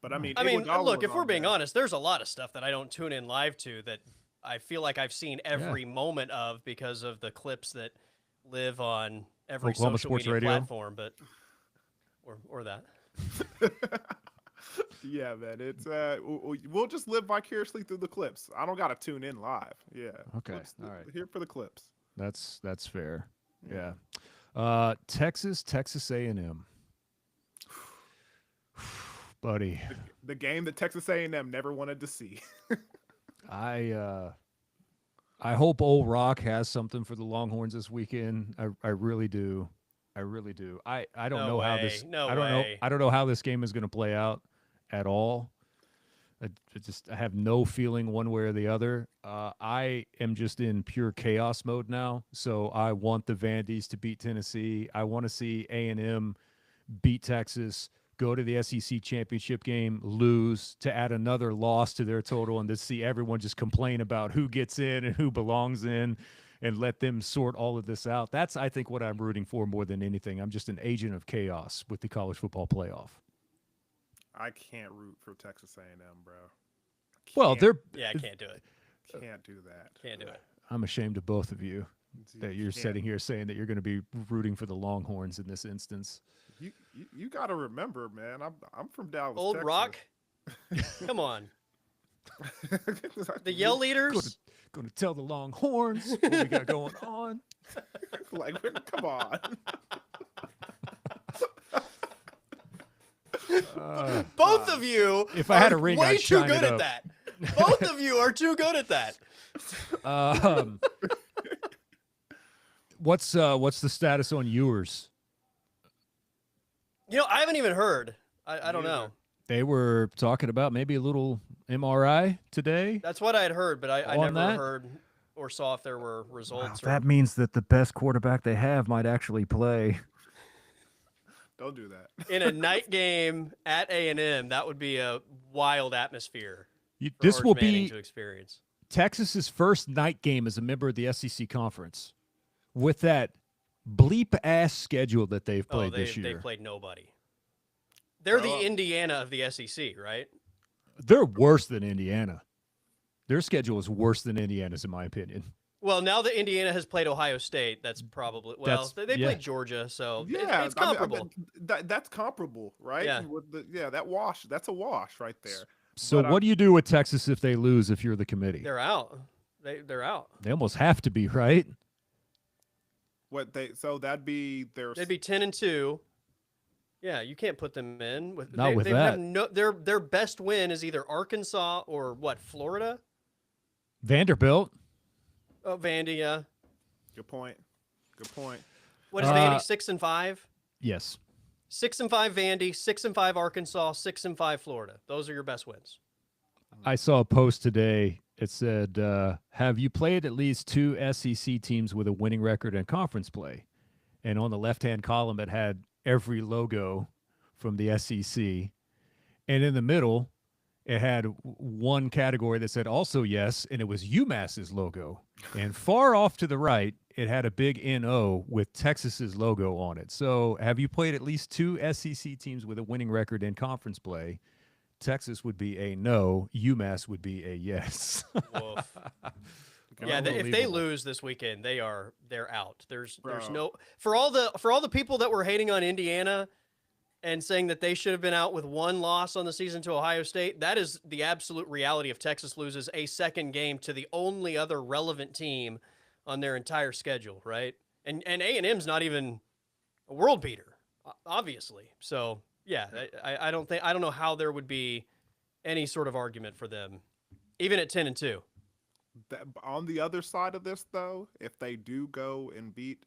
But I mean, look, if we're being honest, there's a lot of stuff that I don't tune in live to that I feel like I've seen every moment of, because of the clips that live on every Oklahoma social Sports media Radio platform, but or that. Yeah, man, it's we'll just live vicariously through the clips. I don't gotta tune in live. Yeah. Okay. All right. Here for the clips. That's fair. Yeah. Texas A&M. Buddy. The game that Texas A&M never wanted to see. I hope Old Rock has something for the Longhorns this weekend. I really do. I really do. I don't know how this. I don't know how this game is going to play out at all. I have no feeling one way or the other. I am just in pure chaos mode now. So I want the Vandies to beat Tennessee. I want to see A&M beat Texas, go to the SEC championship game, lose, to add another loss to their total, and to see everyone just complain about who gets in and who belongs in, and let them sort all of this out. That's, I think, what I'm rooting for more than anything. I'm just an agent of chaos with the college football playoff. I can't root for Texas A&M, bro. Well, I can't do it. Can't do that. Can't do it. I'm ashamed of both of you that you're sitting here saying that you're going to be rooting for the Longhorns in this instance. You got to remember, man. I'm from Dallas, Old Texas. Rock. Come on. The Yell leaders. Going to tell the Longhorns what we got going on. Like, come on. Both of you if I had a ring, way I'd too shine good it at up. that. Both of you are too good at that. What's the status on Ewers? I haven't even heard. I don't know. They were talking about maybe a little MRI today. That's what I had heard, but I On never that? heard or saw if there were results. That means that the best quarterback they have might actually play. Don't do that. In a night game at A&M, that would be a wild atmosphere. This for will Arch Manning be to experience. Texas's first night game as a member of the SEC conference with that bleep ass schedule that they've played this year. They played nobody. They're Well, the Indiana of the SEC, right? They're worse than Indiana. Their schedule is worse than Indiana's, in my opinion. Well, now that Indiana has played Ohio State, that's probably they yeah. played Georgia, so Yeah, it's comparable. That's comparable, right? Yeah. With that wash. That's a wash right there. So But, what do you do with Texas if they lose if you're the committee? They're out. They're out. They almost have to be, right? That'd be their. They'd be 10-2. Yeah, you can't put them in with Not with they that. Have no, their best win is either Arkansas or what? Florida? Vanderbilt. Oh, Vandy. Yeah. Good point. Good point. What is Vandy? 6-5. Yes. 6-5 Vandy. 6-5 Arkansas. 6-5 Florida. Those are your best wins. I saw a post today. It said, have you played at least 2 SEC teams with a winning record in conference play? And on the left-hand column, it had every logo from the SEC. And in the middle, it had one category that said also yes, and it was UMass's logo. And far off to the right, it had a big NO with Texas's logo on it. So have you played at least 2 SEC teams with a winning record in conference play? Texas would be a no. UMass would be a yes. Woof. Yeah, if they Unbelievable. lose this weekend, they're out. There's Bro. no for all the people that were hating on Indiana and saying that they should have been out with 1 loss on the season to Ohio State. That is the absolute reality if Texas loses a second game to the only other relevant team on their entire schedule, right? And A&M's not even a world beater, obviously. So yeah, I don't know how there would be any sort of argument for them, even at 10-2. On the other side of this, though, if they do go and beat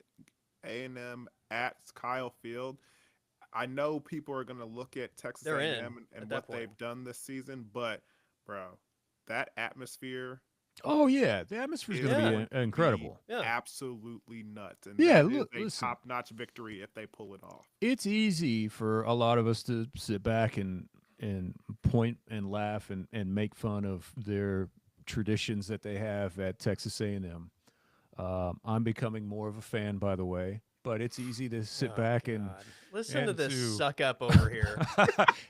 A&M at Kyle Field, I know people are going to look at Texas They're in A&M at and that what point. they've done this season, but bro, that atmosphere Oh, yeah. The atmosphere is going to Yeah. be incredible. Yeah. absolutely nuts. And Yeah, that is a listen. top-notch victory if they pull it off. It's easy for a lot of us to sit back and point and laugh and make fun of their traditions that they have at Texas A&M. I'm becoming more of a fan, by the way, but it's easy to sit Oh, back and God. Listen to and this to- suck up over here.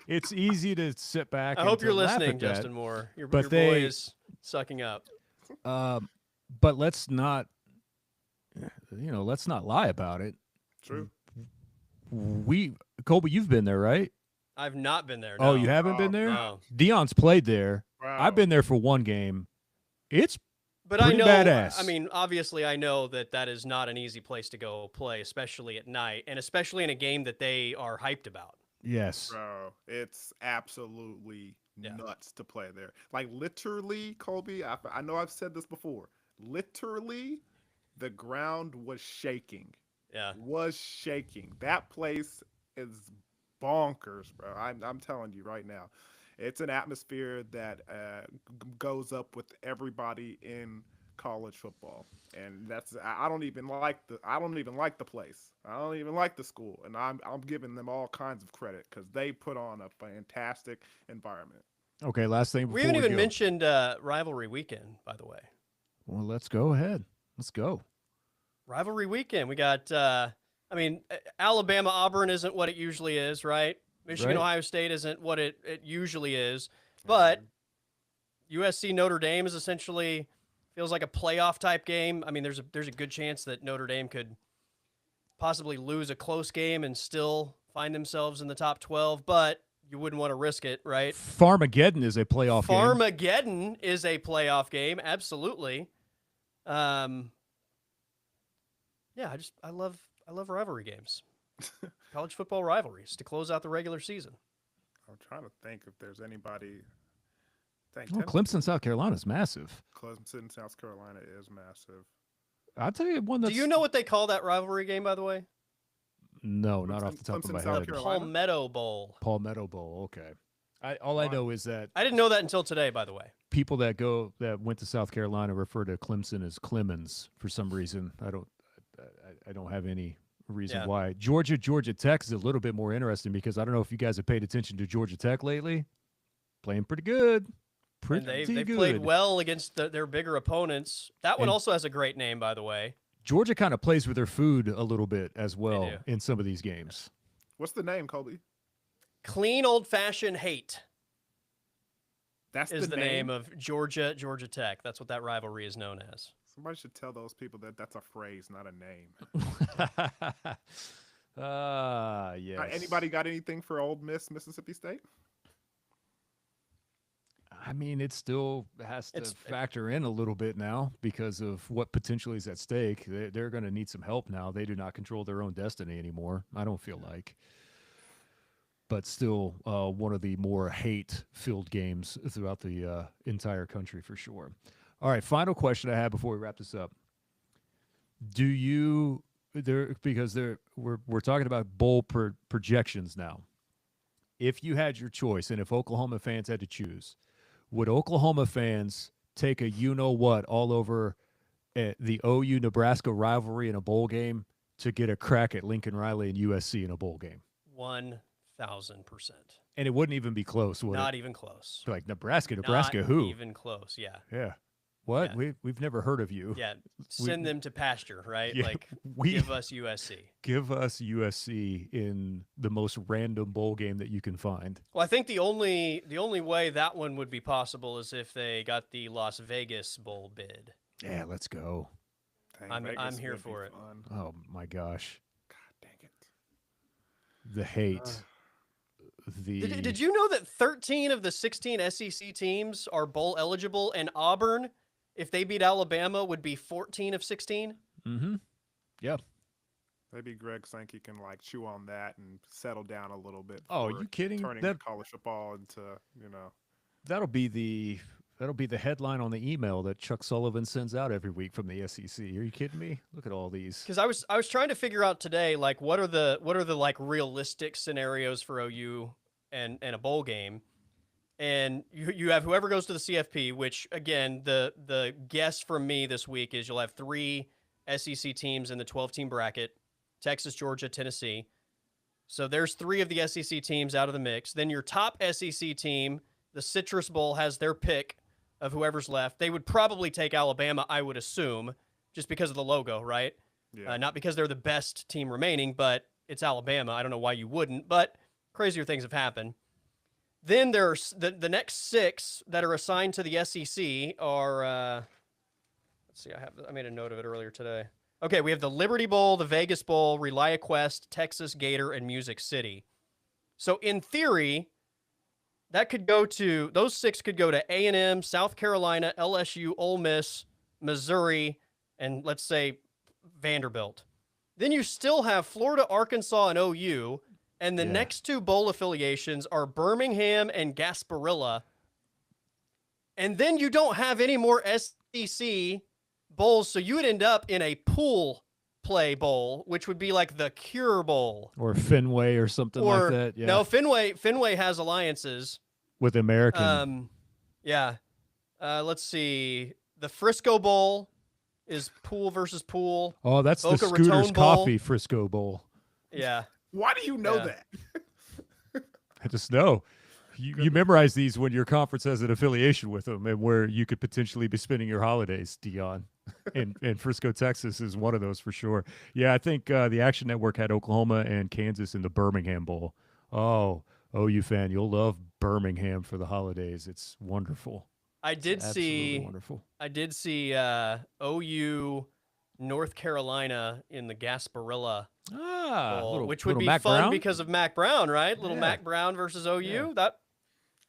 it's easy to sit back. I and hope to you're laugh listening, at that. Justin Moore. Your But boy they- is sucking up. But let's not, let's not lie about it. True. Colby, you've been there, right? I've not been there. Oh, no. you haven't been there? No. Dion's played there. Wow. I've been there for one game. It's But I Pretty know, badass. I mean, obviously, I know that is not an easy place to go play, especially at night, and especially in a game that they are hyped about. yes. Bro, it's absolutely Yeah. nuts to play there. Like literally, Colby, I know I've said this before. Literally, the ground was shaking. Yeah. Was shaking. That place is bonkers, bro. I'm telling you right now. It's an atmosphere that goes up with everybody in college football, and I don't even like the place. I don't even like the school, and I'm giving them all kinds of credit because they put on a fantastic environment. Okay, last thing before We haven't even go. mentioned rivalry weekend, by the way. Well, let's go ahead. Let's go. Rivalry weekend. We got, Alabama Auburn isn't what it usually is, right? Michigan Right. Ohio State isn't what it usually is, but USC Notre Dame is essentially feels like a playoff type game. I mean, there's a good chance that Notre Dame could possibly lose a close game and still find themselves in the top 12, but you wouldn't want to risk it, right? Farmageddon is a playoff game. Farmageddon is a playoff game, absolutely. Yeah, I love rivalry games. College football rivalries to close out the regular season. I'm trying to think if there's anybody. Well, Clemson, South Carolina is massive. Clemson, South Carolina is massive. I'll tell you one that's. Do you know what they call that rivalry game, by the way? No, not off Clemson- the top of Clemson, my South head. Carolina? Palmetto Bowl. Palmetto Bowl. Okay. All I Why? know is that I didn't know that until today, by the way. people that went to South Carolina refer to Clemson as Clemens for some reason. I don't have any reason Yeah. why. Georgia Tech is a little bit more interesting because I don't know if you guys have paid attention to Georgia Tech lately. Playing pretty good. Pretty and they good. played well against their bigger opponents. That one And- also has a great name, by the way. Georgia kind of plays with their food a little bit as well do. in some of these games. What's the name, Colby? Clean old fashioned hate That's is the name of Georgia Tech. That's what that rivalry is known as. Somebody should tell those people that that's a phrase, not a name. Yes. Anybody got anything for Ole Miss, Mississippi State? I mean, it still has to factor in a little bit now because of what potentially is at stake. They're going to need some help now. They do not control their own destiny anymore, I don't feel like. But still, one of the more hate-filled games throughout the entire country for sure. All right, final question I have before we wrap this up. Do you because we're talking about bowl projections now. If you had your choice, and if Oklahoma fans had to choose, would Oklahoma fans take a you-know-what all over the OU-Nebraska rivalry in a bowl game to get a crack at Lincoln Riley and USC in a bowl game? 1,000%. And it wouldn't even be close, would Not it? even close. Like Nebraska Not who? even close, yeah. Yeah. What? Yeah. We've never heard of you. Yeah, send them to pasture, right? Yeah, Like, we- give us USC. Give us USC in the most random bowl game that you can find. Well, I think the only way that one would be possible is if they got the Las Vegas Bowl bid. Yeah, let's go. Dang, I'm Vegas here would be for it. fun. Oh my gosh. God dang it. The hate. Did you know that 13 of the 16 SEC teams are bowl eligible, and Auburn, if they beat Alabama, would be 14 of 16? Mm-hmm. Yeah. Maybe Greg Sankey can like chew on that and settle down a little bit. Oh, are before you kidding? Turning college football into, That'll be the headline on the email that Chuck Sullivan sends out every week from the SEC. Are you kidding me? Look at all these. Because I was trying to figure out today, like, what are the like realistic scenarios for OU and a bowl game, and you have whoever goes to the CFP, which again the guess from me this week is you'll have 3 SEC teams in the 12-team bracket: Texas, Georgia, Tennessee. So there's 3 of the SEC teams out of the mix. Then your top SEC team, the Citrus Bowl, has their pick of whoever's left. They would probably take Alabama, I would assume, just because of the logo, right? yeah. Not because they're the best team remaining, but it's Alabama. I don't know why you wouldn't, but crazier things have happened. Then there's the next 6 that are assigned to the SEC are, let's see, I made a note of it earlier today. Okay, we have the Liberty Bowl, the Vegas Bowl, ReliaQuest, Texas Gator, and Music City. So in theory, that could go to, those 6 could go to A&M, South Carolina, LSU, Ole Miss, Missouri, and let's say Vanderbilt. Then you still have Florida, Arkansas, and OU, and the Yeah. next 2 bowl affiliations are Birmingham and Gasparilla. And then you don't have any more SEC bowls, so you would end up in a pool play bowl, which would be like the Cure Bowl. Or Fenway or something like that. Yeah. No, Fenway has alliances. With American. Yeah. Let's see. The Frisco Bowl is pool versus pool. Oh, that's the Boca Scooters Raton Bowl. Coffee Frisco Bowl. Yeah. Why do you know Yeah. I that? just know. You memorize these when your conference has an affiliation with them and where you could potentially be spending your holidays, Dion. And Frisco, Texas is one of those for sure. Yeah, I think the Action Network had Oklahoma and Kansas in the Birmingham Bowl. Oh, OU fan, you'll love Birmingham for the holidays. It's wonderful. I did Absolutely see wonderful. OU North Carolina in the Gasparilla Ah, Bowl, which would be Mac fun Brown? because of Mac Brown, right? Little Yeah. Mac Brown versus OU. Yeah. That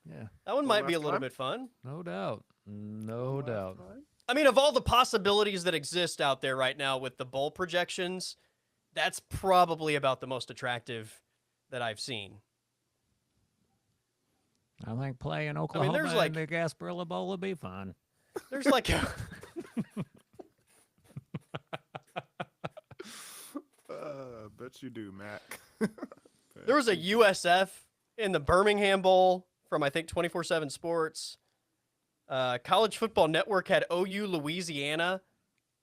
Yeah, one might be a last little time? bit fun. no doubt. No doubt. I mean, of all the possibilities that exist out there right now with the bowl projections, that's probably about the most attractive that I've seen. I think playing Oklahoma there's like- in the Gasparilla Bowl would be fun. There's like Bet you do, Mac. there was a USF in the Birmingham Bowl from I think 24/7 Sports. College Football Network had OU Louisiana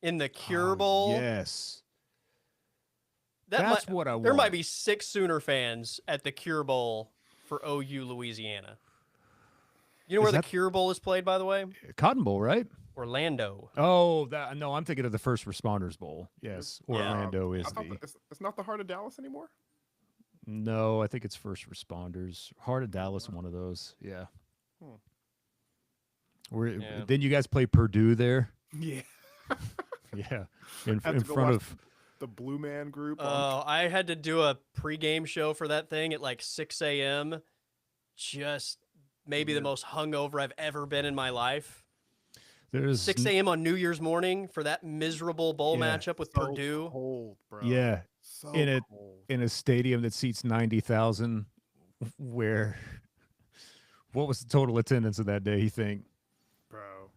in the Cure Oh, Bowl. Yes. That what I want. There might be 6 Sooner fans at the Cure Bowl for OU Louisiana. You know Is where the that- Cure Bowl is played, by the way? Cotton Bowl, right? Orlando. Oh, that no, I'm thinking of the First Responders Bowl. Yes, Yeah. Orlando I is thought the. it's not the Heart of Dallas anymore. No, I think it's First Responders. Heart of Dallas, one of those. Yeah. Hmm. Yeah. Then you guys play Purdue there. Yeah, Yeah, in Have in to go front watch of. the Blue Man Group. Oh, I had to do a pregame show for that thing at like 6 a.m. Just maybe the Yeah. most hungover I've ever been in my life. There's 6 a.m. on New Year's morning for that miserable bowl Yeah. matchup with so Purdue. cold, bro. Yeah, so in it- cold. in a stadium that seats 90,000. Where, what was the total attendance of that day? You think? Bro.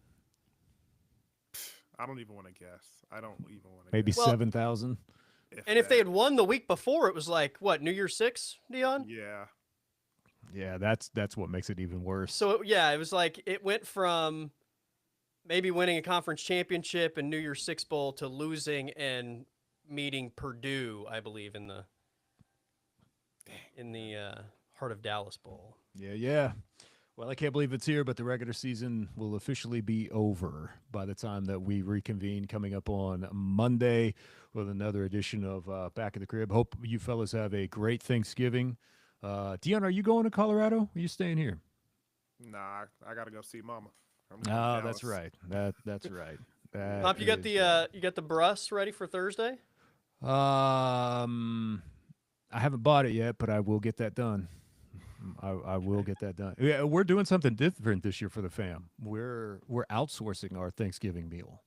I don't even want to guess. I don't even want to. Maybe Well- 7,000. And if they had won the week before, it was like, what, New Year's 6, Dion? yeah, Yeah, that's what makes it even worse. So, yeah, it was like it went from maybe winning a conference championship and New Year's 6 Bowl to losing and meeting Purdue, I believe, in the Heart of Dallas Bowl. Yeah. Well, I can't believe it's here, but the regular season will officially be over by the time that we reconvene coming up on Monday with another edition of Back of the Crib. Hope you fellas have a great Thanksgiving. Dion, are you going to Colorado? Or are you staying here? nah, I gotta go see Mama. I'm going to Oh, that's Dallas. right. That's right. That Pop, you got is the brus ready for Thursday? right. I haven't bought it yet, but I will get that done. I will get that done. Yeah, we're doing something different this year for the fam. We're outsourcing our Thanksgiving meal.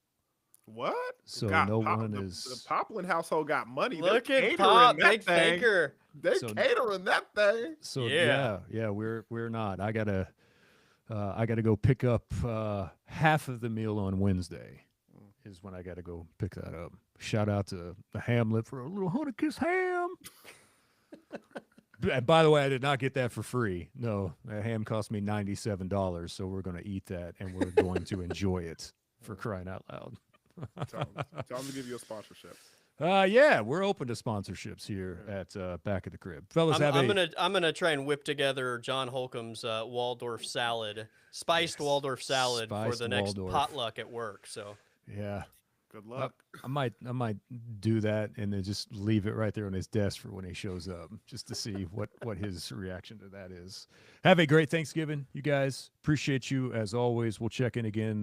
What? So Got no Pop- one the, is- The Poplin household got money. They're Look at catering Pop, that big thing. thinker. They So- catering that thing. So Yeah. we're not. I gotta go pick up half of the meal on Wednesday. Is when I gotta go pick that up. Shout out to the Hamlet for a little honey kiss ham. And by the way, I did not get that for free. No, that ham cost me $97. So we're gonna eat that and we're going to enjoy it for crying out loud. Tell them to give you a sponsorship. Yeah, we're open to sponsorships here at Back of the Crib, fellas. I'm gonna try and whip together John Holcomb's Waldorf salad, spiced Yes, Waldorf salad for spiced the next Waldorf. potluck at work. So Yeah. Good luck. I might do that and then just leave it right there on his desk for when he shows up, just to see what his reaction to that is. Have a great Thanksgiving, you guys. Appreciate you as always. We'll check in again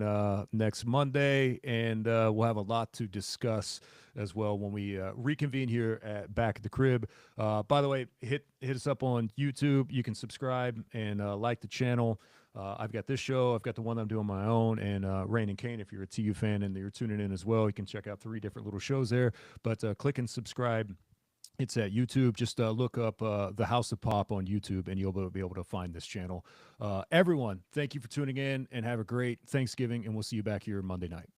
next Monday, and we'll have a lot to discuss as well when we reconvene here at Back at the Crib. By the way, hit us up on YouTube. You can subscribe and like the channel. I've got this show. I've got the one I'm doing my own, and Rain and Kane. If you're a TU fan and you're tuning in as well, you can check out 3 different little shows there. But click and subscribe. It's at YouTube. Just look up The House of Pop on YouTube, and you'll be able to find this channel. Everyone, thank you for tuning in, and have a great Thanksgiving, and we'll see you back here Monday night.